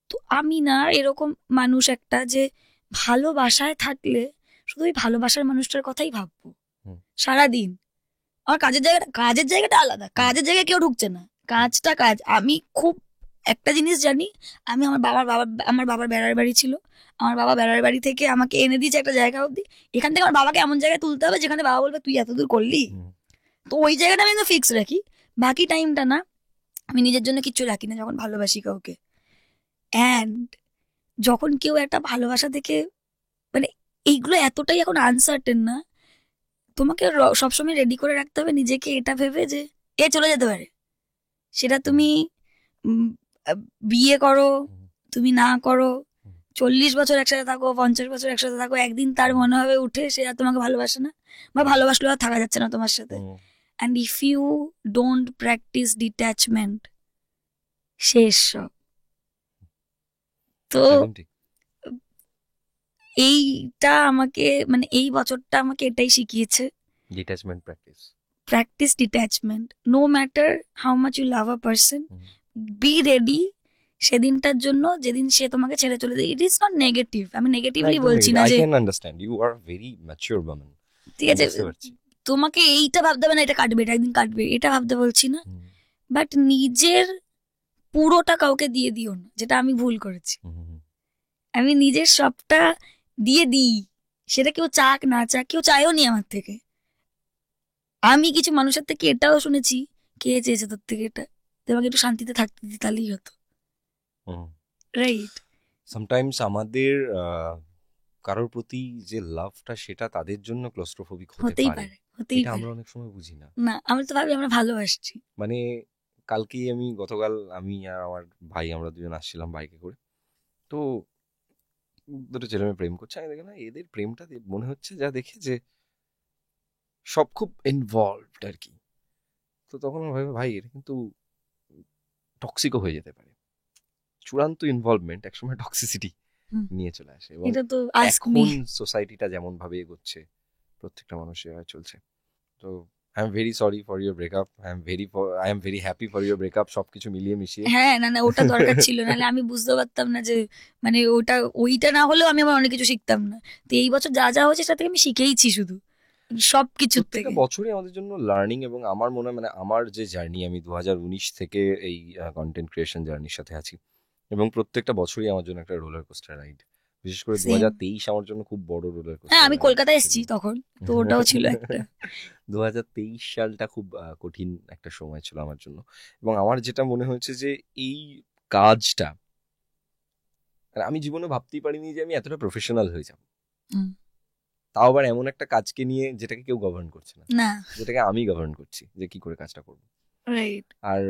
তো আমি না এরকম মানুষ একটা, যে ভালোবাসায় থাকলে শুধু ওই ভালোবাসার মানুষটার কথাই ভাববো সারাদিন। আমার কাজের জায়গাটা আলাদা, কাজের জায়গায় কেউ ঢুকছে না, কাজটা কাজ। আমি খুব একটা জিনিস জানি, আমি আমার বাবার বেড়ার বাড়ি ছিল, আমার বাবা বেড়ার বাড়ি থেকে আমাকে এনে দিয়েছে একটা জায়গা অব্দি, এখান থেকে আমার বাবাকে এমন জায়গায় তুলতে হবে যেখানে বাবা বলবে তুই এতদূর করলি, তো ওই জায়গাটা আমি কিন্তু ফিক্স রাখি। বাকি টাইমটা না আমি নিজের জন্য কিচ্ছু রাখি না যখন ভালোবাসি কাউকে। অ্যান্ড যখন কেউ একটা ভালোবাসা থেকে, মানে এইগুলো এতটাই এখন আনসার্টেন না, তোমাকে সবসময় রেডি করে রাখতে হবে নিজেকে, এটা ভেবে যে এ চলে যেতে পারে। সেটা তুমি বিয়ে করো, তুমি না করো, 40 বছর একসাথে থাকো, 50 বছর একসাথে থাকো, একদিন তার মনে হবে উঠে সে আর তোমাকে ভালোবাসে না, বা ভালোবাসলেও আর থাকা যাচ্ছে না তোমার সাথে। And if you don't practice detachment, শেষ সব। তো এইটা আমাকে, মানে এই বছরটা আমাকে এটাই শিখিয়েছে, detachment practice detachment. No matter how much you love a person, be ready সেদিনটার জন্য যেদিন সে তোমাকে ছেড়ে চলে যায়। ইট ইজ নট নেগেটিভ, আমি নেগেটিভলি বলছি না, যে I can understand, you are very mature woman, ঠিক আছে তোমাকে এইটা ভাবতে হবে না এটা কাটবে, এটা একদিন কাটবে, এটা ভাবতে বলছি না, বাট নিজের পুরোটা কাউকে দিয়ে দিও না, যেটা আমি ভুল করেছি। আমি নিজের সবটা দিয়ে দিই, সেটা কেউ চাক না চাক, কেউ চায়ও নি আমার থেকে। আমি কিছু মানুষের থেকে এটাও শুনেছি, কে চেয়েছে তোর থেকে এটা, তোমাকে একটু শান্তিতে থাকতে দিই তাহলেই হতো, রাইট? সামটাইমস আমাদের কারোর প্রতি যে লাভটা, সেটা তাদের জন্য ক্লস্ট্রোফোবিক হতে পারে। হতেই এটা পারে। আমরা অনেক সময় বুঝি না। না, আমরা তো ভাবি আমরা ভালোবাসছি। মানে গতকাল আমি আর আমার ভাই আমরা দুজন আসছিলাম বাইকে করে। তো দুটো ছেলে মেয়ে প্রেম করছে, আমি দেখে না এদের প্রেমটা মনে হচ্ছে যা দেখে যে সব খুব ইনভলভড আর কি। তো তখন আমার ভাই এটা কিন্তু টক্সিকও হয়ে যেতে পারে। চূড়ান্ত ইনভলভমেন্ট একসময় টক্সিসিটি হুম, নিয়ে চলে আসে। এবং এটা তো আস্ক মি। এখন সোসাইটিটা যেমন ভাবে এগোচ্ছে, প্রত্যেকটা মানুষের চলছে। তো I am very sorry for your breakup, I am very happy for your breakup, সবকিছু মিলিয়ে মিশিয়ে। হ্যাঁ, না ওটা দরকার ছিল, নাহলে আমি বুঝতে পারতাম না যে মানে ওইটা না হলেও আমি আমার অনেক কিছু শিখতাম না। তো এই বছর যা যা হয়েছে সেটা থেকে আমি শিখেইছি শুধু, সব কিছুর প্রত্যেকটা থেকে। বছরই আমাদের জন্য লার্নিং। এবং আমার মনে হয় মানে আমার যে জার্নি, আমি 2019 থেকে এই কন্টেন্ট ক্রিয়েশন জার্নির সাথে আছি, এবং প্রত্যেকটা বছরই আমার জন্য একটা রোলার কোস্টার রাইড। বিশেষ করে সেম। 2023 আমার জন্য খুব বড় রোলার হ্যাঁ, কোস্টার আমি রাইড কলকাতায় ছিল। এসেছি তখন, তো ওটাও ছিল একটা। 2023 সালটা খুব কঠিন একটা সময় ছিল আমার জন্য। এবং আমার যেটা মনে হয়েছে যে এই কাজটা, আর আমি জীবনে ভাবতেই পারিনি যে আমি এতটা প্রফেশনাল হয়ে যাব। হুম। তাও আবার এমন একটা কাজকে নিয়ে যেটাকে কেউ গভর্ন করছে না, না, যেটাকে আমি গভর্ন করছি যে কি করে কাজটা করব। রাইট। আর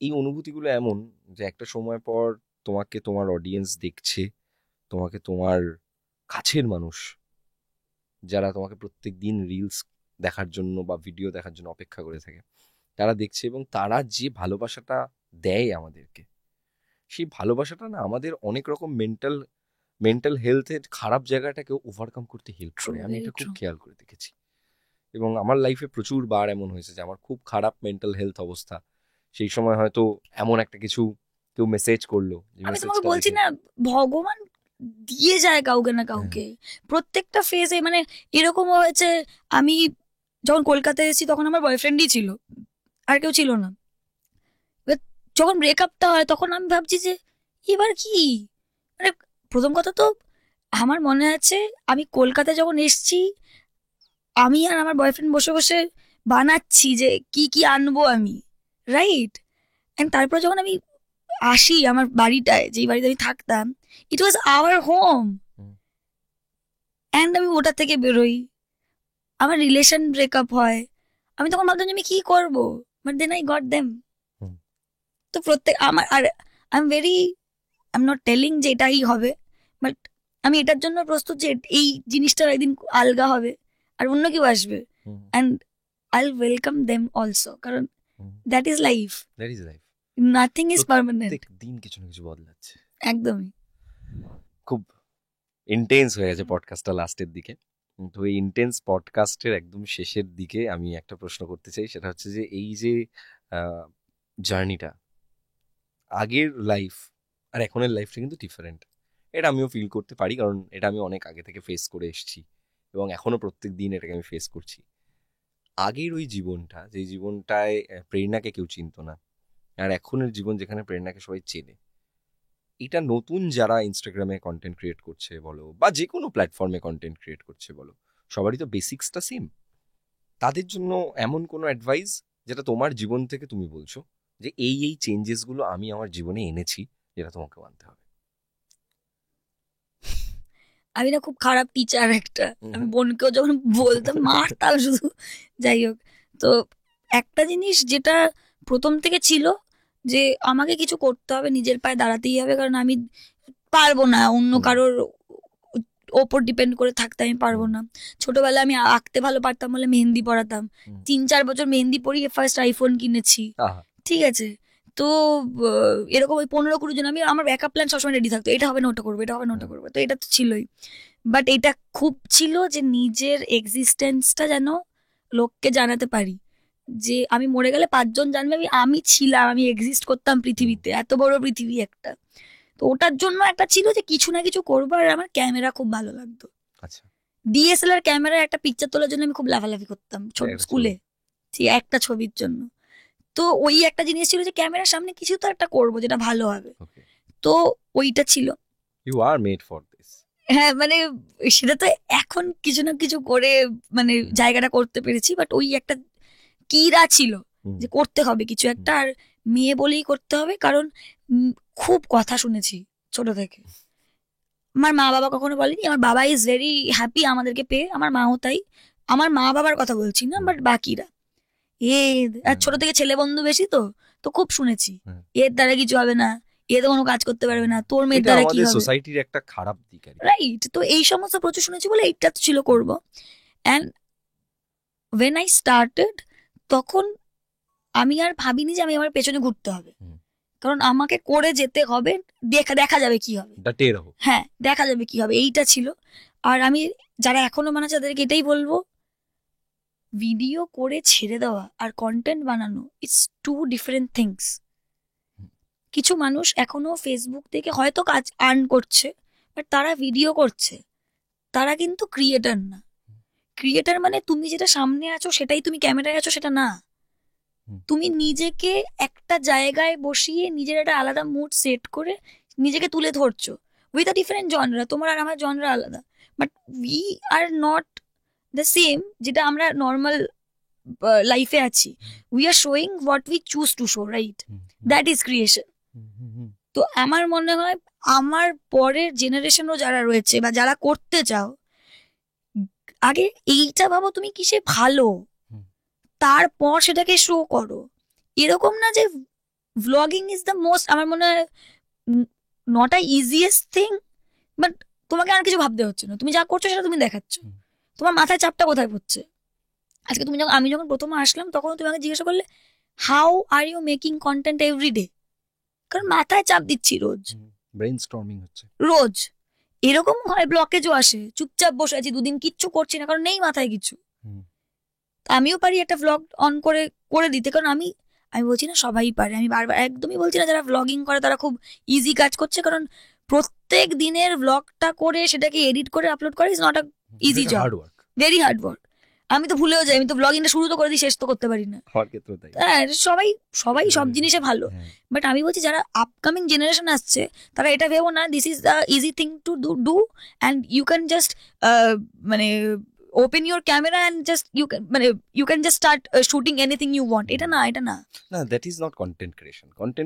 এই অনুভূতিগুলো এমন যে একটা সময় পর তোমাকে তোমার অডিয়েন্স দেখছে, তোমাকে তোমার কাছের মানুষ যারা তোমাকে প্রত্যেক দিন রিলস দেখার জন্য বা ভিডিও দেখার জন্য অপেক্ষা করে থাকে, তারা দেখছে, এবং তারা যে ভালোবাসাটা দেয় আমাদেরকে, সেই ভালোবাসাটা না আমাদের অনেক রকম মেন্টাল হেলথের খারাপ জায়গাটাকে ওভারকাম করতে হেল্প করে। আমি এটা খুব খেয়াল করে দেখেছি। এবং আমার লাইফে প্রচুর বার এমন হয়েছে যে আমার খুব খারাপ মেন্টাল হেলথ অবস্থা, সেই সময় হয়তো এমন একটা কিছু কেউ মেসেজ করলো, যে আমি তোমাকে মেসেজটা বলছি দেখে না, ভগবান দিয়ে যায় কাউকে না কাউকে প্রত্যেকটা ফেজে। মানে এরকমও হয়েছে, আমি যখন কলকাতায় এসেছি তখন আমার বয়ফ্রেন্ডই ছিল, আর কেউ ছিল না। এবার যখন ব্রেকআপটা হয় তখন আমি ভাবছি যে এবার কি, মানে প্রথম কথা তো আমার মনে আছে আমি কলকাতায় যখন এসেছি, আমি আর আমার বয়ফ্রেন্ড বসে বসে বানাচ্ছি যে কি কি আনবো আমি, রাইট। এন্ড তারপর যখন আমি আসি আমার বাড়িটায়, যেই বাড়িতে আমি থাকতাম, it was our home, hmm. And আমি ওটা থেকে বেরোই, আমার রিলেশন ব্রেকআপ হয়। আমি তখন ভাবতাম যে আমি কি করবো, but then I got them. Hmm. তো প্রত্যেক আমার, আর I am very, I am not telling যে এটাই হবে, বাট আমি এটার জন্য প্রস্তুত যে এই জিনিসটা একদিন আলগা হবে আর অন্য কেউ আসবে, hmm. And I welcome them also, কারণ hmm. That is life, that is life. Nothing is permanent. প্রত্যেক দিন কিছু না কিছু বদলাচ্ছে। একদমই। খুব ইন্টেন্স হয়ে গেছে পডকাস্টটা লাস্টের দিকে। তো এই ইন্টেন্স পডকাস্টের একদম শেষের দিকে আমি একটা প্রশ্ন করতে চাই, সেটা হচ্ছে যে এই যে জার্নিটা, আগের লাইফ আর এখনের লাইফটা কিন্তু ডিফারেন্ট। এটা আমিও ফিল করতে পারি, কারণ এটা আমি অনেক আগে থেকে ফেস করে এসেছি, এবং এখনো প্রত্যেক দিন এটাকে আমি ফেস করছি। আগের ওই জীবনটা, যে জীবনটায় প্রেরণাকে কেউ চিনতো না, আর এখনের জীবন যেখানে প্রেরণাকে সবাই চেনে, এটা নতুন যারা ইনস্টাগ্রামে কন্টেন্ট ক্রিয়েট করছে বলো, বা যে কোনো প্ল্যাটফর্মে কন্টেন্ট ক্রিয়েট করছে বলো, সবারই তো বেসিক্সটা সেম। তাদের জন্য এমন কোনো অ্যাডভাইস যেটা তোমার জীবন থেকে তুমি বলছো যে এই চেঞ্জেসগুলো আমি আমার জীবনে এনেছি, যেটা তোমাকে মানতে হবে? আমি না খুব খারাপ টিচার একটা, আমি বোনকেও যখন বলতাম মারতাম শুধু। যাই হোক, তো একটা জিনিস যেটা প্রথম থেকে ছিল যে আমাকে কিছু করতে হবে, নিজের পায়ে দাঁড়াতেই হবে, কারণ আমি পারবো না অন্য কারোর ওপর ডিপেন্ড করে থাকতে, আমি পারবো না। ছোটবেলায় আমি আঁকতে ভালো পারতাম বলে মেহেন্দি পড়াতাম, 3-4 বছর মেহেন্দি পড়িয়ে ফার্স্ট আইফোন কিনেছি, ঠিক আছে। তো এরকম ওই 15-20 জন, আমি আমার ব্যাকআপ প্ল্যান সবসময় রেডি থাকতো, এটা হবে না ওটা করবো, এটা হবে না ওটা করবো, তো এটা তো ছিলই। বাট এটা খুব ছিল যে নিজের এক্সিস্টেন্সটা যেন লোককে জানাতে পারি, যে আমি মরে গেলে 5 জন জানবে আমি ছিলাম, আমি এক্সিস্ট করতাম পৃথিবীতে, এত বড় পৃথিবী একটা। তো ওটার জন্য একটা ছিল যে কিছু না কিছু করবো। আর আমার ক্যামেরা খুব ভালো লাগতো, আচ্ছা, ডিএসএলআর ক্যামেরায় একটা পিকচার তোলার জন্য আমি খুব লাফালাফি করতাম ছোট স্কুলে, ঠিক একটা ছবির জন্য। তো ওই একটা জিনিস ছিল যে ক্যামেরার সামনে কিছু তো একটা করবো যেটা ভালো হবে, তো ওইটা ছিল। You are made for this. হ্যাঁ, মানে সেটা তো এখন কিছু না কিছু করে মানে জায়গাটা করতে পেরেছি, বাট ওই একটা কিরা ছিল যে করতে হবে কিছু একটা, আর মেয়ে বলেই করতে হবে, কারণ খুব কথা শুনেছি ছোট থেকে। আমার মা বাবা কখনো বলেনি, আমার বাবা ইজ ভেরি হ্যাপি আমাদেরকে পেয়ে, আমার মাও তাই। আমার মা বাবার কথা বলছি না, বাট বাকিরা আর ছোট থেকে ছেলে বন্ধু বেশি, তো খুব শুনেছি এর দ্বারা কিছু হবে না, এ তো কোনো কাজ করতে পারবে না, তোর মেয়ের দ্বারা কি হবে, সোসাইটির একটা খারাপ দিক, রাইট? তো এই সমস্ত প্রচুর শুনেছি বলে এইটা তো ছিল করবো। অ্যান্ড ওয়েন আই স্টার্টেড, তখন আমি আর ভাবিনি যে আমি আমার পেছনে ঘুরতে হবে, কারণ আমাকে করে যেতে হবে, দেখা যাবে কি হবে, হ্যাঁ দেখা যাবে কি হবে, এইটা ছিল। আর আমি যারা এখনো বানাচ্ছে তাদেরকে এটাই বলবো, ভিডিও করে ছেড়ে দেওয়া আর কন্টেন্ট বানানো ইটস টু ডিফারেন্ট থিংস। কিছু মানুষ এখনো ফেসবুক থেকে হয়তো কাজ আর্ন করছে, বাট তারা ভিডিও করছে, তারা কিন্তু ক্রিয়েটার না। ক্রিয়েটার মানে তুমি যেটা সামনে আছো সেটাই তুমি ক্যামেরায় আছো সেটা না, তুমি নিজেকে একটা জায়গায় বসিয়ে নিজের একটা আলাদা মুড সেট করে নিজেকে তুলে ধরছো উইথ আ ডিফারেন্ট জনরা। তোমার আর আমার জনরা আলাদা, but we are not the same যেটা আমরা নর্মাল লাইফে আছি। We are showing what we choose to show, right? That is creation. তো আমার মনে হয় আমার পরের জেনারেশনও যারা রয়েছে বা যারা করতে চাও, আগে এইটা ভাবো তুমি কিসে ভালো, তারপর সেটাকে শো করো। এরকম না যে ভ্লগিং ইজ দ্য মোস্ট, আমার মনে হয় not a easiest thing, but তোমাকে আর কিছু ভাবতে হচ্ছে না, তুমি যা করছো সেটা তুমি দেখাচ্ছ। তোমার মাথায় চাপটা কোথায় পড়ছে? আজকে তুমি আমি যখন প্রথম আসলাম তখন তুমি আমাকে জিজ্ঞাসা করলে how are you making content everyday, কারণ মাথায় চাপ দিচ্ছি রোজ, ব্রেইনস্টর্মিং হচ্ছে রোজ। এরকম হয় ব্লকেজও আসে, চুপচাপ বসে আছি দুদিন কিচ্ছু করছি না, কারণ নেই মাথায় কিছু। আমিও পারি একটা ভ্লগ অন করে দিতে, কারণ আমি বলছি না সবাই পারে, আমি বারবার একদমই বলছি না যারা ভ্লগিং করে তারা খুব ইজি কাজ করছে, কারণ প্রত্যেক দিনের ভ্লগটা করে সেটাকে এডিট করে আপলোড করে is not a easy job, very hard work. আমি তো ভুলেও যাই, আমি তো ভ্লগিংটা শুরু তো করে দিই, শেষ তো করতে পারি না। হ্যাঁ, সবাই সব জিনিসে ভালো, বাট আমি বলছি যারা আপকামিং জেনারেশন আসছে তারা এটা ভেবো না this is the easy thing to do and you can just মানে open your camera and just you can just start shooting anything you want. এটা না that is not content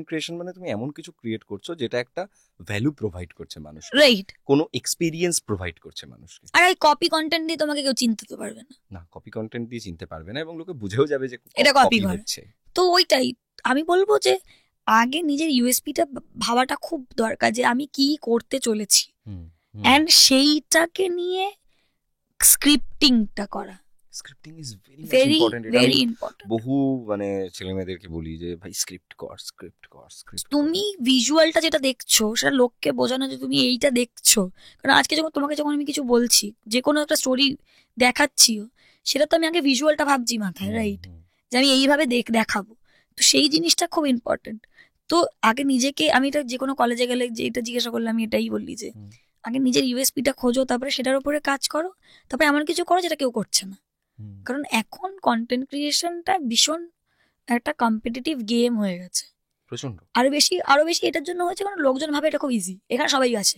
creation মানে তুমি এমন কিছু ক্রিয়েট করছো যেটা একটা ভ্যালু প্রোভাইড করছে মানুষকে, রাইট? কোনো এক্সপেরিয়েন্স প্রোভাইড করছে মানুষকে। আর এই কপি কন্টেন্ট দিয়ে তোমাকে কেউ চিনতে তো পারবে না, কপি কন্টেন্ট দিয়ে চিনতে পারবে না, এবং লোকে বুঝেও যাবে যে এটা কপি করছে। তো ওইটাই আমি বলবো যে আগে নিজের ইউএসপিটা ভাবাটা খুব দরকার, যে আমি কি করতে চলেছি, এন্ড সেইটাকে নিয়ে স্ক্রিপ্টিংটা করা। Scripting is very important. বহু ছেলে মেয়েদেরকে বলি যে ভাই স্ক্রিপ্ট কর। তুমি ভিজুয়ালটা যেটা দেখছো সেটা লোককে বোঝানো যে তুমি এইটা দেখছো, কারণ আজকে তোমাকে যখন আমি কিছু বলছি, যে কোনো একটা স্টোরি দেখাচ্ছিও, সেটা তো আমি আগে ভিজুয়ালটা ভাবছি মাথায়, রাইট? যে আমি এইভাবে দেখাবো, তো সেই জিনিসটা খুব ইম্পর্টেন্ট। তো আগে নিজেকে, আমি এটা যে কোনো কলেজে গেলে যে এটা জিজ্ঞাসা করলে আমি এটাই বললি যে আগে নিজের ইউএসপিটা খোঁজো, তারপরে সেটার উপরে কাজ করো, তারপরে এমন কিছু করো যেটা কেউ করছে না। কারণ এখন কন্টেন্ট ক্রিয়েশনটা ভীষণ একটা কম্পিটিটিভ গেম হয়ে গেছে, প্রচন্ড। আরো বেশি এটার জন্য হয়েছে কারণ লোকজন ভাবে এটা খুব ইজি, এখানে সবাই আছে,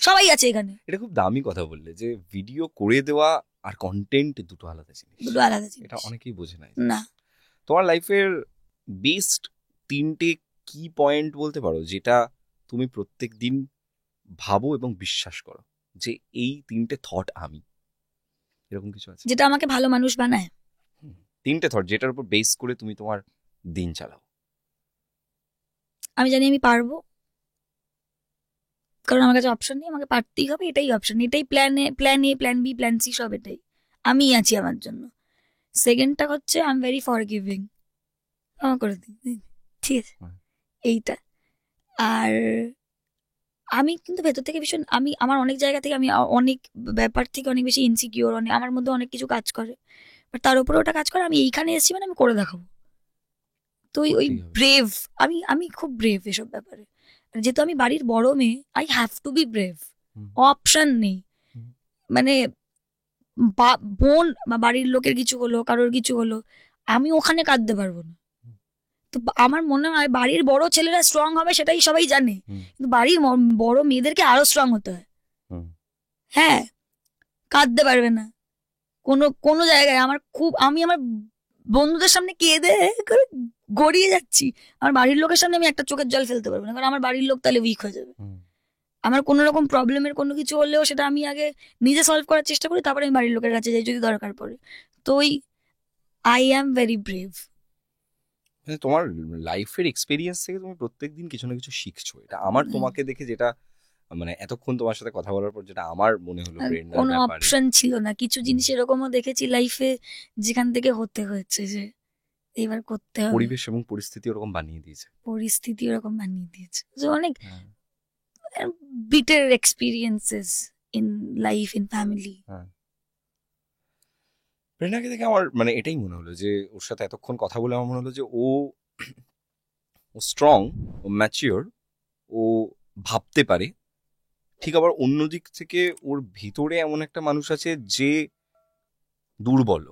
সবাই আছে এখানে। এটা খুব দামি কথা বললে যে ভিডিও করে দেওয়া আর কন্টেন্ট দুটো আলাদা জিনিস, এটা অনেকেই বোঝে না। তোমার লাইফের বেস্ট 3টে কি পয়েন্ট বলতে পারো যেটা তুমি প্রত্যেক দিন ভাবো এবং বিশ্বাস করো যে এই 3টে থট আমি, এরকম কিছু আছে যেটা আমাকে ভালো মানুষ বানায়? 3টে থট যেটার উপর বেস করে তুমি তোমার দিন চালাও। আমি জানি আমি পারবো, কারণ আমার কাছে অপশন নেই, আমাকে পারতেই হবে, এটাই অপশন, এটাই plan A, plan B, plan C, সব এটাই আমি আছি আমার জন্য। সেকেন্ডটা হচ্ছে আই এম ভেরি ফরগিভিং, ক্ষমা করে দিই, ঠিক আছে, এইটা। আর আমি কিন্তু ভেতর থেকে ভীষণ, আমার অনেক জায়গা থেকে আমি অনেক ব্যাপার থেকে অনেক বেশি ইনসিকিউর, আমার মধ্যে অনেক কিছু কাজ করে, বাট তার উপরে ওটা কাজ করে আমি এইখানে এসেছি আমি করে দেখাবো। তো ওই ব্রেভ, আমি খুব ব্রেভ এসব ব্যাপারে, যেহেতু আমি বাড়ির বড় মেয়ে, I have to B brave, option নেই। বোন বা বাড়ির লোকের কিছু হলো, কারোর কিছু হলো, আমি ওখানে কাঁদতে পারবো না। তো আমার মনে হয় বাড়ির বড় ছেলেরা স্ট্রং হবে সেটাই সবাই জানে, কিন্তু বাড়ির বড় মেয়েদেরকে আরো স্ট্রং হতে হয়। হ্যাঁ, কাঁদতে পারবে না কোনো জায়গায়। আমি আমার বন্ধুদের সামনে কেঁদে গড়িয়ে যাচ্ছি, আমার বাড়ির লোকের সামনে আমি একটা চোখের জল ফেলতে পারবো না, কারণ আমার বাড়ির লোক তাহলে উইক হয়ে যাবে। আমার কোনো রকম প্রবলেমের কোনো কিছু হলেও সেটা আমি আগে নিজে সলভ করার চেষ্টা করি, তারপরে আমি বাড়ির লোকের কাছে যাই যদি দরকার পড়ে। তো ওই আই অ্যাম ভেরি ব্রেভ। মানে তোমার লাইফের এক্সপিরিয়েন্স থেকে তুমি প্রত্যেকদিন কিছু না কিছু শিখছো, এটা আমার তোমাকে দেখে যেটা মানে এতক্ষণ তোমার সাথে কথা বলার পর যেটা আমার মনে হলো প্রেরণার কোনো ব্যাপারে, অপশন ছিল না। কিছু জিনিস এরকমও দেখেছি লাইফে যেখান থেকে হতে হয়েছে যে এবার করতে হবে, পরিবেশ এবং পরিস্থিতি ওরকম বানিয়ে দিয়েছে। পরিস্থিতি ওরকম বানিয়ে দিয়েছে যে অনেক bitter experiences in life, in family. প্রেরণাকে দেখে আমার মানে এটাই মনে হলো যে ওর সাথে এতক্ষণ কথা বলে আমার মনে হলো যে ও স্ট্রং, ও ম্যাচিওর, ও ভাবতে পারে। ঠিক আবার অন্যদিক থেকে ওর ভিতরে এমন একটা মানুষ আছে যে দুর্বল,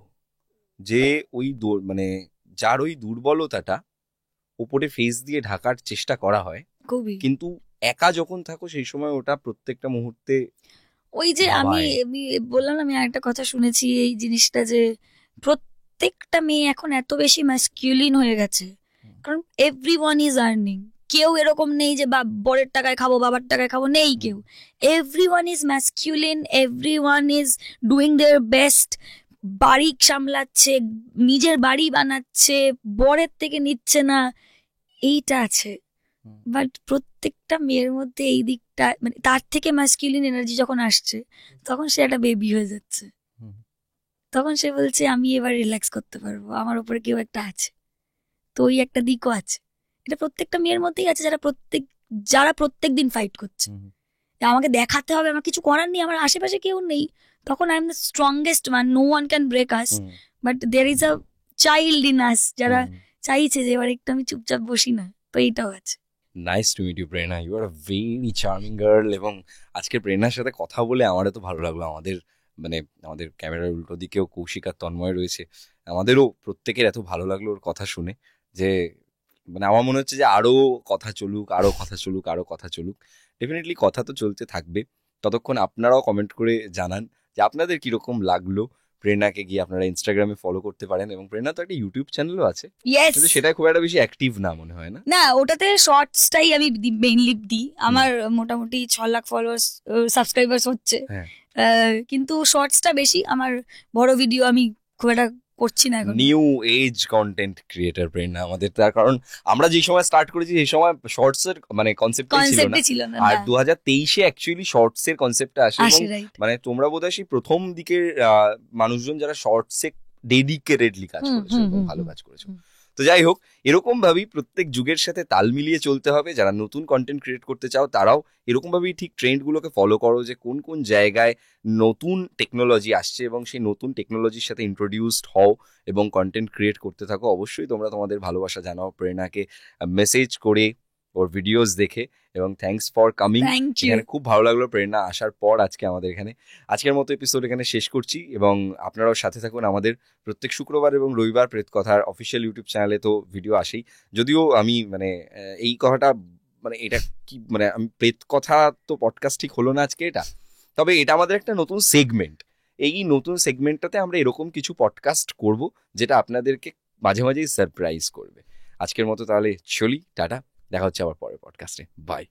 যে ওই মানে যার ওই দুর্বলতাটা ওপরে ফেস দিয়ে ঢাকার চেষ্টা করা হয়, খুবই। কিন্তু একা যখন থাকো সেই সময় ওটা প্রত্যেকটা মুহূর্তে ওই যে আমি ভাবায়। আমি বললাম না, আমি একটা কথা শুনেছি এই জিনিসটা যে প্রত্যেকটা মেয়ে এখন এত বেশি ম্যাসকিউলিন হয়ে গেছে, কারণ এভরিওয়ান ইজ আর্নিং। কেউ এরকম নেই যে বরের টাকায় খাবো, বাবার টাকায় খাবো, নেই কেউ। Everyone is masculine, everyone is doing their best, বাড়ি সামলাচ্ছে, নিজের বাড়ি বানাচ্ছে, বরের থেকে নিচ্ছে না, এইটা আছে। বাট প্রত্যেকটা মেয়ের মধ্যে এই দিকটা, মানে তার থেকে ম্যাসকিউলিন এনার্জি যখন আসছে তখন সে একটা বেবি হয়ে যাচ্ছে। তখন সে বলছে আমি এবার রিল্যাক্স করতে পারবো, আমার উপরে কেউ একটা আছে। তো ওই একটা দিকও আছে, এটা প্রত্যেকটা মেয়ের মধ্যেই আছে, যারা প্রত্যেক দিন ফাইট করছে। আমাকে দেখাতে হবে, আমার কিছু করার নেই, আমার আশেপাশে কেউ নেই, তখন I am the strongest man, no one can break us. But there is a child in us যারা চাইছে যে এবার একটু আমি চুপচাপ বসি না, তো এইটাও আছে। Nice to meet you Prerana, you are a very charming girl. এবং আজকে প্রেরণার সাথে কথা বলে আমার এত ভালো লাগলো। আমাদের ক্যামেরার উল্টো দিকেও কৌশিক আর তন্ময় রয়েছে, আমাদেরও প্রত্যেকের এত ভালো লাগলো ওর কথা শুনে যে মানে আমার মনে হচ্ছে যে আরো কথা চলুক, আরো কথা চলুক, আরো কথা চলুক। ডেফিনেটলি কথা তো চলতে থাকবে। ততক্ষণ আপনারাও কমেন্ট করে জানান যে আপনাদের কিরকম লাগলো। প্রেরণাকে গিয়ে আপনারা ইনস্টাগ্রামে ফলো করতে পারেন, এবং প্রেরণা তো একটা ইউটিউব চ্যানেলও আছে, কিন্তু সেটা খুব একটা বেশি অ্যাক্টিভ না মনে হয় না। না, ওটাতে শর্টসটাই আমি মেইনলি দিই। আমার মোটামুটি 6 লাখ ফলোয়ার্স সাবস্ক্রাইবার্স হচ্ছে, কিন্তু শর্টসটা বেশি। আমার বড় ভিডিও আমি খুব একটা করছি না এখন। নিউ এজ কন্টেন্ট ক্রিয়েটর প্রেরণা আমাদের, তার কারণ আমরা যে সময় স্টার্ট করেছি সেই সময় শর্টস এর মানে কনসেপ্টই ছিল না। আর 2023-এ অ্যাকচুয়ালি শর্টস এর কনসেপ্টটা আসে, মানে তোমরা বোধহয় সেই প্রথম দিকের মানুষজন যারা শর্টস এ ডেডিকেটেডলি কাজ করেছো এবং ভালো কাজ করেছো। তো যাই হোক, এরকম ভাবেই প্রত্যেক যুগের সাথে তাল মিলিয়ে চলতে হবে। যারা নতুন কন্টেন্ট ক্রিয়েট করতে চাও তারাও এরকম ভাবেই ঠিক ট্রেন্ডগুলোকে ফলো করো, যে কোন কোন জায়গায় নতুন টেকনোলজি আসছে এবং সেই নতুন টেকনোলজির সাথে ইন্ট্রোডিউসড হও এবং কন্টেন্ট ক্রিয়েট করতে থাকো। অবশ্যই তোমরা তোমাদের ভালোবাসা জানাও প্রেরণাকে মেসেজ করে, ওর ভিডিওস দেখে। এবং থ্যাঙ্কস ফর কামিং, এখানে খুব ভালো লাগলো প্রেরণা আসার পর আজকে আমাদের এখানে। আজকের মতো এপিসোড এখানে শেষ করছি, এবং আপনারাও সাথে থাকুন আমাদের। প্রত্যেক শুক্রবার এবং রবিবার প্রেতকথার অফিসিয়াল ইউটিউব চ্যানেলে তো ভিডিও আসেই, যদিও আমি মানে এই কথাটা মানে এটা কি মানে আমি প্রেতকথা তো পডকাস্ট ঠিক হলো না আজকে এটা, তবে এটা আমাদের একটা নতুন সেগমেন্ট। এই নতুন সেগমেন্টটাতে আমরা এরকম কিছু পডকাস্ট করব যেটা আপনাদেরকে মাঝে মাঝেই সারপ্রাইজ করবে। আজকের মতো তাহলে চলি, টাটা, দেখা হচ্ছে আবার পরের পডকাস্টে, বাই।